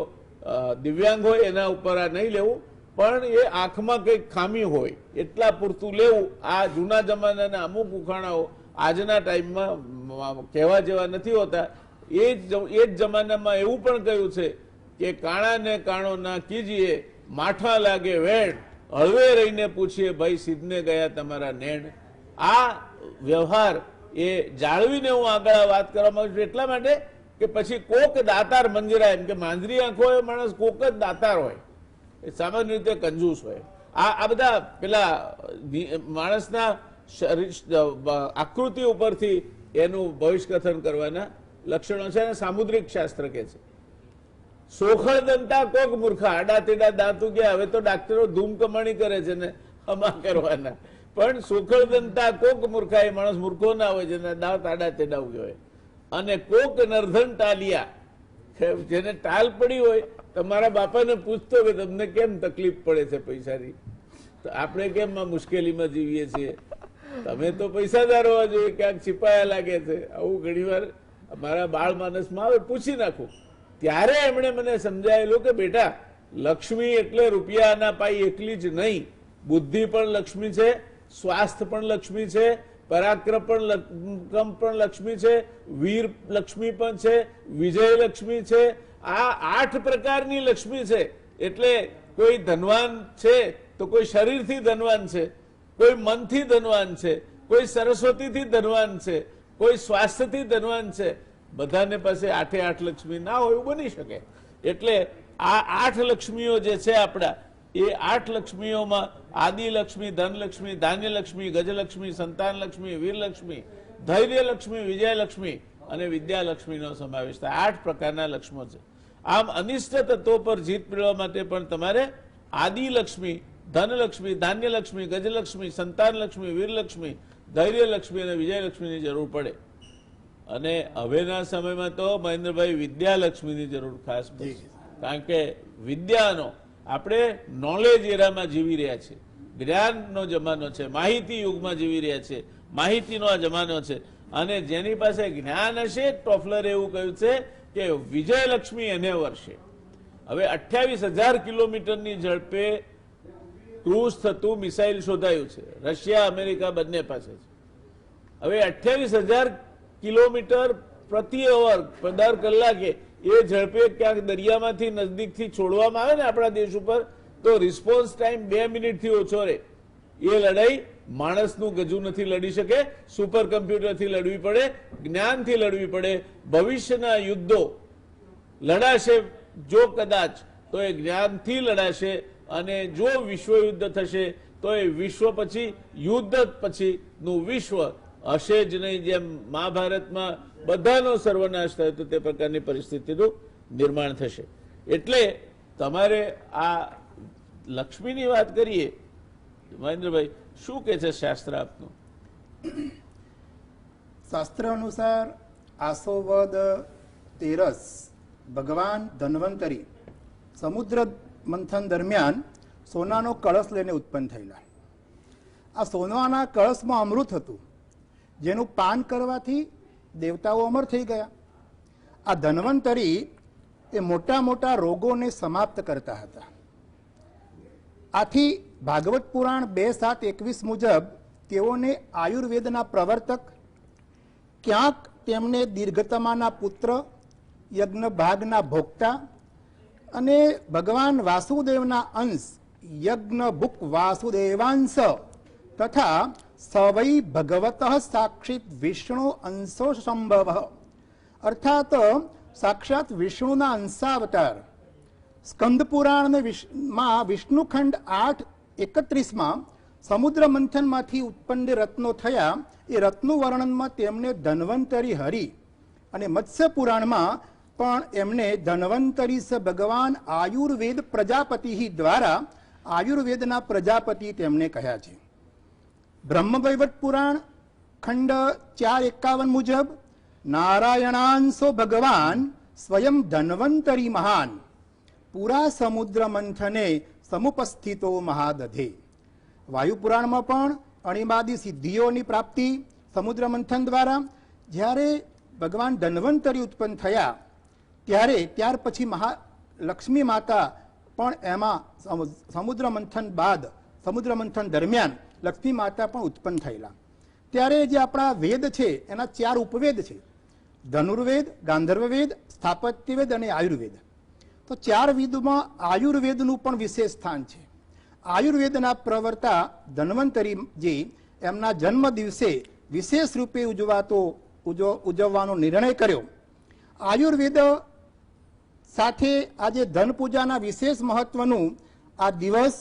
દિવ્યાંગ હોય એના ઉપર આ નહીં લેવું, પણ એ આંખમાં કંઈક ખામી હોય એટલા પૂરતું લેવું. આ જૂના જમાનાના અમુક ઉખાણાઓ આજના ટાઈમમાં કહેવા જેવા નથી હોતા. એ જ જમાનામાં એવું પણ કહ્યું છે કે કાણાને કાણો ના કીજીએ, માઠા લાગે વેણ, હળવે રહીને પૂછીએ ભાઈ સિદ્ધને ગયા તમારા નેણ. આ વ્યવહાર એ જાળવીને હું આગળ વાત કરવા માંગુ છું એટલા માટે કે પછી કોક દાતાર મંજરા, એમ કે માંજરી આંખો એ માણસ કોક જ દાતાર હોય, એ સામાન્ય રીતે કંજૂસ હોય. આ બધા પેલા માણસના આકૃતિ ઉપરથી એનું ભવિષ્યકથન કરવાના લક્ષણો છે અને સામુદ્રિક શાસ્ત્ર કે છે. સોખળ દંતા કોક મૂર્ખા, આડા તેડા દાંતુ ગયા. હવે તો ડાક્ટરો ધૂમ કમાણી કરે છે ને હમા કરવાના. પણ સુખળદંતા કોક મૂર્ખા, એ માણસ મૂર્ખો ના હોય જેના દાંત આડા તેડાવ હોય, અને કોક નર્ધન ટાલિયા, જેને ટાલ પડી હોય. તમારા બાપાને પૂછતો કે તમને કેમ તકલીફ પડે છે પૈસાની, તો આપણે કેમ આ મુશ્કેલીમાં જીવીએ છીએ, તમે તો પૈસાદાર હોવા જોઈએ, ક્યાંક છિપાયા લાગે છે. આવું ઘણીવાર મારા બાળ માનસમાં આવે, પૂછી નાખું. ત્યારે એમણે મને સમજાયેલું કે બેટા, લક્ષ્મી એટલે રૂપિયાના પાઈ એકલી જ નહીં, બુદ્ધિ પણ લક્ષ્મી છે, સ્વાસ્થ્ય પણ લક્ષ્મી છે, પરાક્રમ પણ લક્ષ્મી છે, વીર લક્ષ્મી પણ છે, વિજય લક્ષ્મી છે. આ 8 પ્રકારની લક્ષ્મી છે. એટલે કોઈ ધનવાન છે તો કોઈ શરીરથી ધનવાન છે, કોઈ મનથી ધનવાન છે, કોઈ સરસ્વતીથી ધનવાન છે, કોઈ સ્વાસ્થ્યથી ધનવાન છે. બધાને પાસે 8 લક્ષ્મી ના હોય એવું બની શકે. એટલે આ 8 લક્ષ્મીઓ જે છે આપણા, એ 8 લક્ષ્મીઓમાં આદિલક્ષ્મી, ધનલક્ષ્મી, ધાન્યલક્ષ્મી, ગજલક્ષ્મી, સંતાનલક્ષ્મી, વીરલક્ષ્મી, ધૈર્યલક્ષ્મી, વિજયલક્ષ્મી અને વિદ્યાલક્ષ્મીનો સમાવેશ થાય. 8 પ્રકારના લક્ષ્મો છે. આમ અનિષ્ટ તત્વો પર જીત મેળવવા માટે પણ તમારે આદિલક્ષ્મી, ધનલક્ષ્મી, ધાન્યલક્ષ્મી, ગજલક્ષ્મી, સંતાનલક્ષ્મી, વીરલક્ષ્મી, ધૈર્યલક્ષ્મી અને વિજયલક્ષ્મીની જરૂર પડે. અને હવેના સમયમાં તો મહેન્દ્રભાઈ વિદ્યાલક્ષ્મીની જરૂર ખાસ પડશે. કારણ કે વિદ્યાનો, આપણે નોલેજ એરામાં જીવી રહ્યા છીએ, જ્ઞાનનો જમાનો છે, માહિતી યુગમાં જીવી રહ્યા છીએ, માહિતીનો આ જમાનો છે. અને જેની પાસે જ્ઞાન હશે, ટોફલરે એવું કહ્યું છે કે વિજયલક્ષ્મી એને વર્ષે. હવે 28,000 કિલોમીટરની ઝડપે ક્રૂઝ થતું મિસાઇલ શોધાયું છે, રશિયા અમેરિકા બંને પાસે છે. હવે 28,000 કિલોમીટર પ્રતિ અવર, દર કલાકે એ ઝડપે ક્યાંક દરિયામાંથી નજદીકથી છોડવામાં આવે ને આપણા દેશ ઉપર, તો રિસ્પોન્સ ટાઈમ 2 મિનિટથી ઓછો રહે. એ લડાઈ માણસનું ગજુ નથી લડી શકે, સુપર કમ્પ્યુટરથી લડવી પડે, જ્ઞાનથી લડવી પડે. ભવિષ્યના યુદ્ધો લડાશે જો કદાચ, તો એ જ્ઞાનથી લડાશે. અને જો વિશ્વયુદ્ધ થશે તો એ વિશ્વ પછી, યુદ્ધ પછીનું વિશ્વ હશે જ નહીં. જેમ મહાભારતમાં બધાનો સર્વનાશ થયો તો તે પ્રકારની પરિસ્થિતિનું નિર્માણ થશે. એટલે તમારે આ લક્ષ્મીની વાત કરીએ, મહેન્દ્રભાઈ શું કે છે શાસ્ત્ર આપનું? શાસ્ત્ર અનુસાર આસોવદ તેરસ ભગવાન ધન્વંતરી સમુદ્ર મંથન દરમિયાન સોનાનો કળશ લઈને ઉત્પન્ન થયેલા. આ સોનાના કળશમાં અમૃત હતું, જેનું પાન કરવાથી દેવતાઓ અમર થઈ ગયા. આ ધન્વંતરી એ મોટા મોટા રોગોને સમાપ્ત કરતા હતા. આથી ભાગવત પુરાણ 2:7-21 મુજબ તેઓને આયુર્વેદના પ્રવર્તક, ક્યાંક તેમને દીર્ઘતમાના પુત્ર, યજ્ઞ ભાગના ભોગતા અને ભગવાન વાસુદેવના અંશ યજ્ઞ ભુક વાસુદેવાંશ તથા સવૈ ભગવત સાક્ષિત વિષ્ણુ અંશો સંભવ, અર્થાત સાક્ષાત વિષ્ણુના અંશાવતાર. સ્કંદ પુરાણ માં વિષ્ણુખંડ 8:31માં સમુદ્ર મંથનમાંથી ઉત્પન્ન રત્નો થયા, એ રત્નો વર્ણનમાં તેમને ધન્વંતરી હરિ, અને મત્સ્ય પુરાણમાં પણ એમને ધન્વંતરી સ ભગવાન આયુર્વેદ પ્રજાપતિ દ્વારા આયુર્વેદના પ્રજાપતિ તેમને કહ્યા છે. બ્રહ્મવૈવર્ત પુરાણ ખંડ 4:51 મુજબ નારાયણાંશો ભગવાન સ્વયં ધન્વંતરી મહાન, પુરા સમુદ્ર મંથને સમુપસ્થિતો મહાદધે. વાયુપુરાણમાં પણ અણિમાદી સિદ્ધિઓની પ્રાપ્તિ સમુદ્ર મંથન દ્વારા. જ્યારે ભગવાન ધન્વંતરી ઉત્પન્ન થયા ત્યાર પછી લક્ષ્મી માતા પણ એમાં સમુદ્ર મંથન બાદ, સમુદ્ર મંથન દરમિયાન લક્ષ્મી માતા પણ ઉત્પન્ન થયેલા. ત્યારે જે આપણા વેદ છે એના 4 ઉપવેદ છે, ધનુર્વેદ, ગાંધર્વવેદ, સ્થાપત્યવેદ અને આયુર્વેદ. તો 4 વેદમાં આયુર્વેદનું પણ વિશેષ સ્થાન છે. આયુર્વેદના પ્રવર્તા ધન્વંતરીજી એમના જન્મ દિવસે વિશેષ રૂપે ઉજવવાનો નિર્ણય કર્યો. આયુર્વેદ સાથે આજે ધન પૂજાના વિશેષ મહત્વનું આ દિવસ,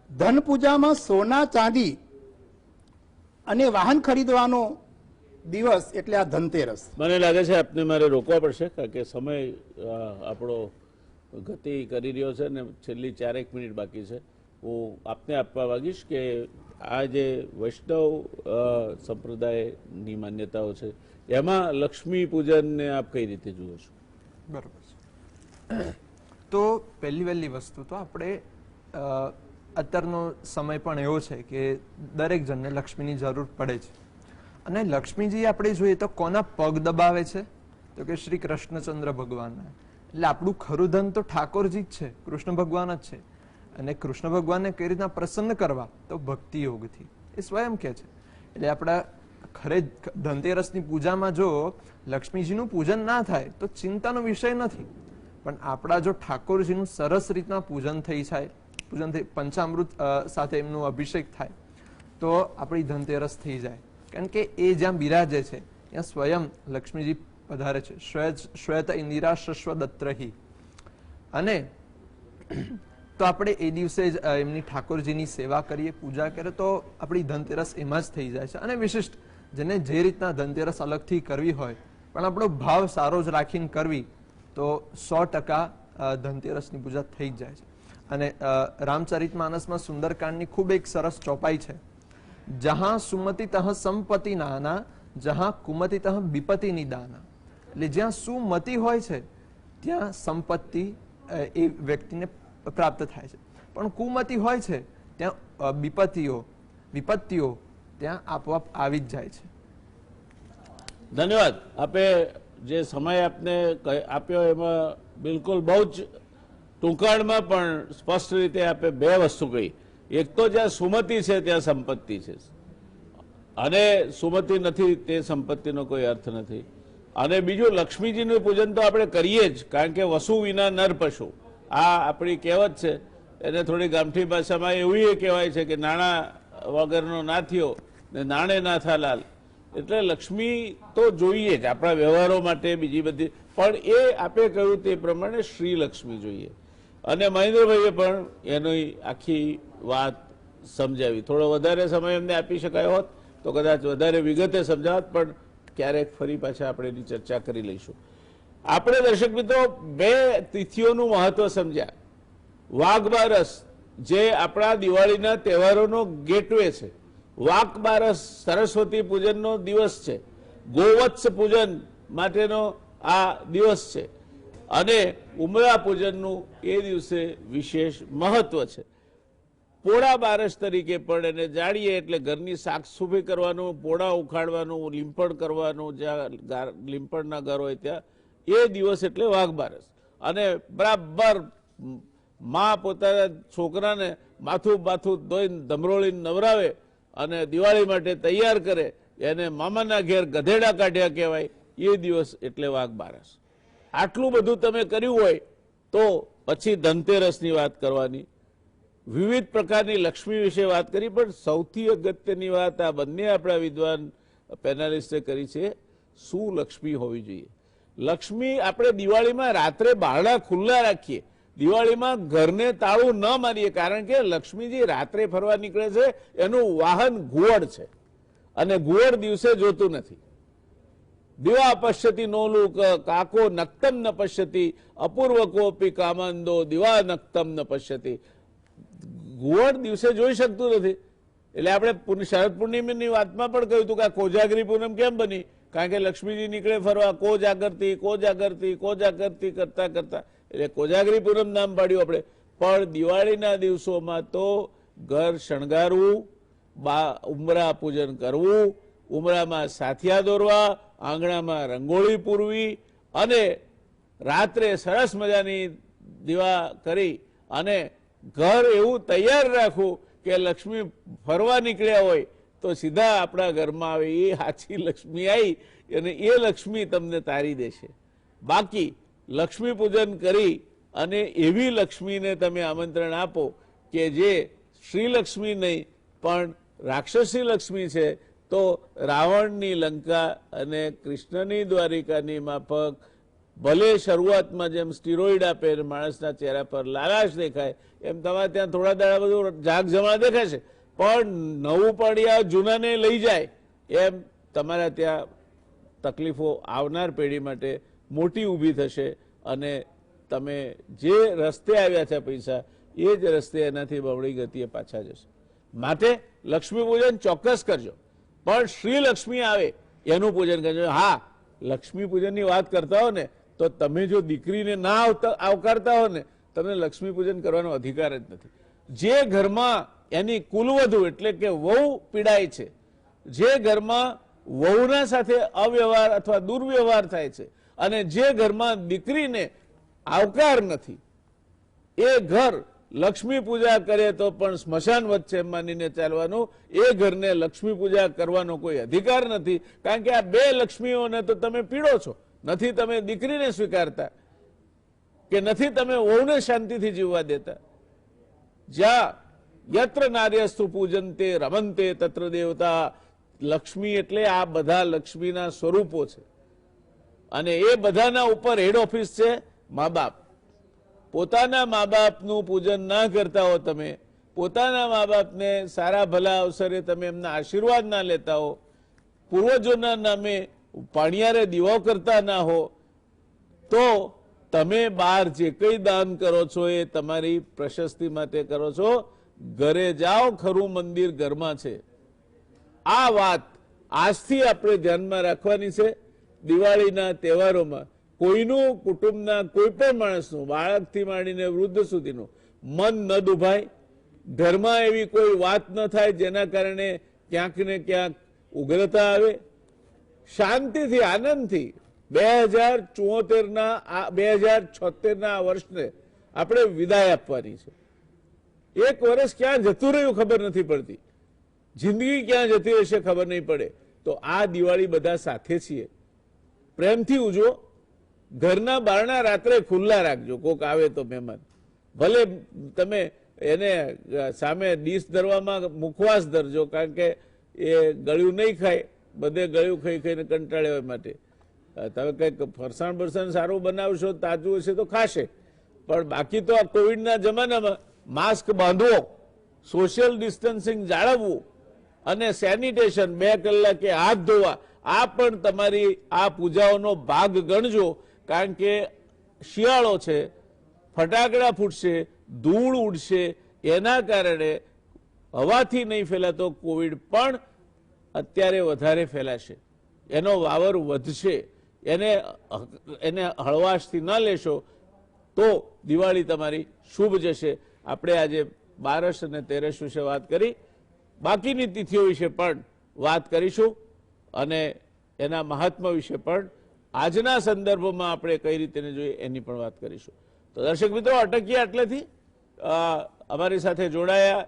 ધન પૂજામાં સોના ચાંદી અને વાહન ખરીદવાનો દિવસ એટલે આ ધનતેરસ. મને લાગે છે આપને મારે રોકવા પડશે, કારણ કે સમય આપણો ગતિ કરી રહ્યો છે ને છેલ્લી 4 મિનિટ બાકી છે. હું આપને આપવા માંગીશ કે આ જે વૈષ્ણવ સંપ્રદાયની માન્યતાઓ છે એમાં લક્ષ્મી પૂજનને આપ કઈ રીતે જુઓ છો? બરોબર છે. તો પહેલી વસ્તુ તો આપણે અત્યારનો સમય પણ એવો છે કે દરેક જણને લક્ષ્મીની જરૂર પડે છે. અને લક્ષ્મીજી આપણે જોઈએ તો કોના પગ દબાવે છે? તો કે શ્રી કૃષ્ણચંદ્ર ભગવાનના. એટલે આપણું ખરું ધન તો ઠાકોરજી જ છે, કૃષ્ણ ભગવાન જ છે. અને કૃષ્ણ ભગવાનને કઈ રીતના પ્રસન્ન કરવા? તો ભક્તિ યોગથી. એ સ્વયં કે છે. એટલે આપણા ખરે ધનતેરસની પૂજામાં જો લક્ષ્મીજીનું પૂજન ના થાય તો ચિંતાનો વિષય નથી. પણ આપણા જો ઠાકોરજીનું સરસ રીતના પૂજન થઈ જાય, પંચામૃત સાથે એમનું અભિષેક થાય તો આપણી ધનતેરસ થઈ જાય. કારણ કે એ જ્યાં બિરાજે છે ત્યાં સ્વયં લક્ષ્મીજી પધારે છે. શ્વેત ઇન્દિરા શશ્વદત્રહી. અને તો આપણે એ દિવસે જ એમની ઠાકોરજીની સેવા કરીએ, પૂજા કરીએ તો આપણી ધનતેરસ એમાં જ થઈ જાય છે. અને વિશિષ્ટ જેને જે રીતના ધનતેરસ અલગથી કરવી હોય પણ આપણો ભાવ સારો જ રાખીને કરવી તો 100% ધનતેરસની પૂજા થઈ જ જાય છે. અને રામચરિતમાનસમાં સુંદરકાંડની ખૂબ એક સરસ ચોપાઈ છે. જહાં સુમતિ તહ સંપત્તિ નાના, જહાં કુમતિ તહ વિપત્તિ નિદાના. એટલે જ્યાં સુમતિ હોય છે ત્યાં સંપત્તિ એ વ્યક્તિને પ્રાપ્ત થાય છે, પણ કુમતિ હોય છે ત્યાં વિપત્તિઓ ત્યાં આપોઆપ આવી જ જાય છે. ધન્યવાદ. આપે જે સમય આપને આપ્યો એમાં બિલકુલ બહુ જ ટૂંકાણમાં પણ સ્પષ્ટ રીતે આપે બે વસ્તુ કહી. એક તો જ્યાં સુમતિ છે ત્યાં સંપત્તિ છે, અને સુમતિ નથી તે સંપત્તિનો કોઈ અર્થ નથી. અને બીજું, લક્ષ્મીજીનું પૂજન તો આપણે કરીએ જ, કારણ કે વસુ વિના નર પશુ, આ આપણી કહેવત છે. એને થોડી ગામઠી ભાષામાં એવું એ કહેવાય છે કે નાણાં વગરનો ના થયો ને નાણે ના થા લાલ. એટલે લક્ષ્મી તો જોઈએ જ આપણા વ્યવહારો માટે, બીજી બધી, પણ એ આપે કહ્યું તે પ્રમાણે શ્રી લક્ષ્મી જોઈએ. અને મહેન્દ્રભાઈએ પણ એની આખી વાત સમજાવી. થોડો વધારે સમય એમને આપી શકાયો હોત તો કદાચ વધારે વિગતે સમજાવત, પણ ક્યારેક ફરી પાછા આપણે એની ચર્ચા કરી લઈશું. આપણે દર્શક મિત્રો બે તિથિઓનું મહત્વ સમજ્યા. વાઘ બારસ જે આપણા દિવાળીના તહેવારોનો ગેટવે છે, વાઘ બારસ સરસ્વતી પૂજનનો દિવસ છે, ગોવત્સ પૂજન માટેનો આ દિવસ છે, અને ઉમરા પૂજનનું એ દિવસે વિશેષ મહત્વ છે. પોળા બારસ તરીકે પણ એને જાણીએ, એટલે ઘરની સાફસૂફી કરવાનું, પોળા ઉખાડવાનું, લીંપણ કરવાનું, જ્યાં લીંપણના ઘર હોય ત્યાં એ દિવસ એટલે વાઘ બારસ. અને બરાબર માં પોતાના છોકરાને માથું ધોઈને ધમરોળીને નવરાવે અને દિવાળી માટે તૈયાર કરે, એને મામાના ઘેર ગધેડા કાઢ્યા કહેવાય. એ દિવસ એટલે વાઘ બારસ. આટલું બધું તમે કર્યું હોય તો પછી ધનતેરસની વાત કરવાની, વિવિધ પ્રકારની લક્ષ્મી વિશે વાત કરી, પણ સૌથી અગત્યની વાત આ બંને આપણા વિદ્વાન પેનલિસ્ટે કરી છે, શું લક્ષ્મી હોવી જોઈએ. લક્ષ્મી આપણે દિવાળીમાં રાત્રે બારણા ખુલ્લા રાખીએ, દિવાળીમાં ઘરને તાળું ન મારીએ, કારણ કે લક્ષ્મીજી રાત્રે ફરવા નીકળે છે, એનું વાહન ઘુવડ છે, અને ઘુવડ દિવસે જોતું નથી. દિવા પશ્યતિ નોલુક કાકો નક્તમ ન પશ્યતિ, અપૂર્વકોપી કામંદો દિવા નક્તમ ન પશ્યતિ. ઘુવડ દિવસે જોઈ શકતું નથી. એટલે આપણે શરદ પૂર્ણિમાની વાતમાં પણ કહ્યું હતું કે આ કોજાગરી પૂનમ કેમ બની? કારણ કે લક્ષ્મીજી નીકળે ફરવા, કો જાગરતી કરતા કરતા, એટલે કોજાગરી પૂનમ નામ પાડ્યું આપણે. પણ દિવાળીના દિવસોમાં તો ઘર શણગારવું, ઉમરા પૂજન કરવું, ઉમરામાં સાથિયા દોરવા, આંગણામાં રંગોળી પૂરવી, અને રાત્રે સરસ મજાની દીવા કરી અને ઘર એવું તૈયાર રાખવું કે લક્ષ્મી ફરવા નીકળ્યા હોય તો સીધા આપણા ઘરમાં આવે. એ સાચી લક્ષ્મી આવી અને એ લક્ષ્મી તમને તારી દેશે. બાકી લક્ષ્મી પૂજન કરી અને એવી લક્ષ્મીને તમે આમંત્રણ આપો કે જે શ્રી લક્ષ્મી નહીં પણ રાક્ષસી લક્ષ્મી છે, તો રાવણની લંકા અને કૃષ્ણની દ્વારિકાની માફક ભલે શરૂઆતમાં જેમ સ્ટીરોઇડ આપે માણસના ચહેરા પર લાલાશ દેખાય, એમ તમારે ત્યાં થોડા દાડા બધું જાગ જમા દેખાશે, પણ નવું પડ્યા જૂનાને લઈ જાય એમ તમારા ત્યાં તકલીફો આવનાર પેઢી માટે મોટી ઊભી થશે. અને તમે જે રસ્તે આવ્યા છે પૈસા, એ જ રસ્તે એનાથી બમણી ગતિએ પાછા જશો. માટે લક્ષ્મી પૂજન ચોક્કસ કરજો, પણ શ્રી લક્ષ્મી આવે એનું પૂજન કરજો. હા, લક્ષ્મી પૂજનની વાત કરતા હો ને તો તમે જો દીકરીને ના આવકારતા હો ને તમને લક્ષ્મી પૂજન કરવાનો અધિકાર જ નથી. જે ઘરમાં એની કુલવધુ એટલે કે વહુ પીડાય છે, જે ઘરમાં વહુના સાથે અવ્યવહાર અથવા દુર્વ્યવહાર થાય છે અને જે ઘરમાં દીકરીને આવકાર નથી, એ ઘર લક્ષ્મી પૂજા કરે તો પણ સ્મશાન વચ્ચે માનીને ચાલવાનું. એ ઘરને લક્ષ્મી પૂજા કરવાનો કોઈ અધિકાર નથી, કારણ કે આ બે લક્ષ્મીઓને તો તમે પીડો છો. નથી તમે દીકરીને સ્વીકારતા કે નથી તમે વહુને શાંતિથી જીવવા દેતા. જ્યાં યત્ર નાર્યસ્તુ પૂજનતે રમંતે તત્ર દેવતા. લક્ષ્મી એટલે આ બધા લક્ષ્મીના સ્વરૂપો છે અને એ બધાના ઉપર હેડ ઓફિસ છે મા બાપ. પોતાના મા બાપનું પૂજન ના કરતા હો, તમે પોતાના મા બાપને સારા ભલા અવસરે તમે એમના આશીર્વાદ ના લેતા હો, પૂર્વજોના નામે પાણિયારે દીવો કરતા ના હો, તો તમે બહાર જે કંઈ દાન કરો છો એ તમારી પ્રશસ્તિ માટે કરો છો. ઘરે જાઓ, ખરું મંદિર ઘરમાં છે. આ વાત આજથી આપણે ધ્યાનમાં રાખવાની છે. દિવાળીના તહેવારોમાં કોઈનું કુટુંબના કોઈ પણ માણસનું, બાળકથી માંડીને વૃદ્ધ સુધીનું મન ન દુભાય, ઘરમાં એવી કોઈ વાત ન થાય જેના કારણે ક્યાંક ને ક્યાંક ઉગ્રતા આવે. શાંતિથી, આનંદથી 2076ના વર્ષને આપણે વિદાય આપવાની છે. એક વર્ષ ક્યાં જતું રહ્યું ખબર નથી પડતી, જિંદગી ક્યાં જતી રહેશે ખબર નહીં પડે. તો આ દિવાળી બધા સાથે છીએ, પ્રેમથી ઉજવો. ઘરના બારણા રાત્રે ખુલ્લા રાખજો, કોક આવે તો મહેમાન. ભલે તમે એને સામે ડીશ ધરવામાં મુખવાસ ધરજો, કારણ કે એ ગળ્યું નહીં ખાય, બધે ગળ્યું ખાઈ ખાઈને કંટાળે હોય માટે. તમે કંઈક ફરસાણ બરસાણ સારું બનાવશો, તાજું હશે તો ખાશે, પણ બાકી તો આ કોવિડના જમાનામાં માસ્ક બાંધવો, સોશિયલ ડિસ્ટન્સિંગ જાળવવું અને સેનિટેશન 2 કલાકે હાથ ધોવા, આ પણ તમારી આ પૂજાઓનો ભાગ ગણજો. કારણ કે શિયાળો છે, ફટાકડા ફૂટશે, ધૂળ ઉડશે, એના કારણે હવાથી નહીં ફેલાતો કોવિડ પણ અત્યારે વધારે ફેલાશે, એનો વાવર વધશે. એને હળવાશથી ન લેશો તો દિવાળી તમારી શુભ જશે. આપણે આજે 12 અને 13 વિશે વાત કરી, બાકીની તિથિઓ વિશે પણ વાત કરીશું અને એના મહાત્મ્ય વિશે પણ આજના સંદર્ભમાં આપણે કઈ રીતે જોઈએ એની પણ વાત કરીશું. તો દર્શક મિત્રો, અટકીએ આટલેથી. અમારી સાથે જોડાયા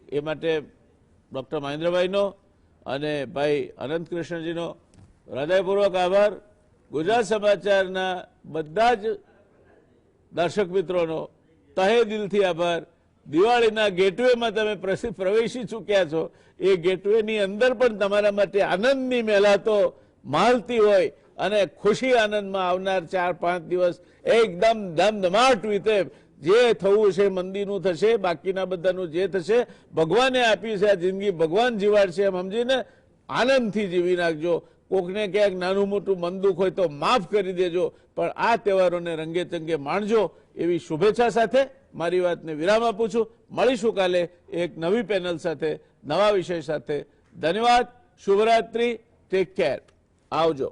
એ માટે ડૉક્ટર મહેન્દ્રભાઈનો અને ભાઈ અનંત કૃષ્ણજીનો હૃદયપૂર્વક આભાર. ગુજરાત સમાચારના બધા જ દર્શક મિત્રોનો તહે દિલથી આભાર. દિવાળીના ગેટવેમાં તમે પ્રવેશી ચૂક્યા છો, એ ગેટવેની અંદર પણ તમારા માટે આનંદની મહેલાતો માલતી હોય અને ખુશી આનંદમાં આવનાર 4-5 દિવસ એકદમ ધમધમાટ રીતે જે થવું છે મંદિરનું થશે, બાકીના બધાનું જે થશે ભગવાને આપી છે આ જિંદગી, ભગવાન જીવાડશે એમ સમજીને આનંદથી જીવી નાખજો. કોકને ક્યાંક નાનું મોટું મન દુઃખ હોય તો માફ કરી દેજો, પણ આ તહેવારોને રંગે ચંગે માણજો એવી શુભેચ્છા સાથે મારી વાતને વિરામ આપું છું. મળીશું કાલે એક નવી પેનલ સાથે, નવા વિષય સાથે. ધન્યવાદ. શુભરાત્રી. Take care. આવજો.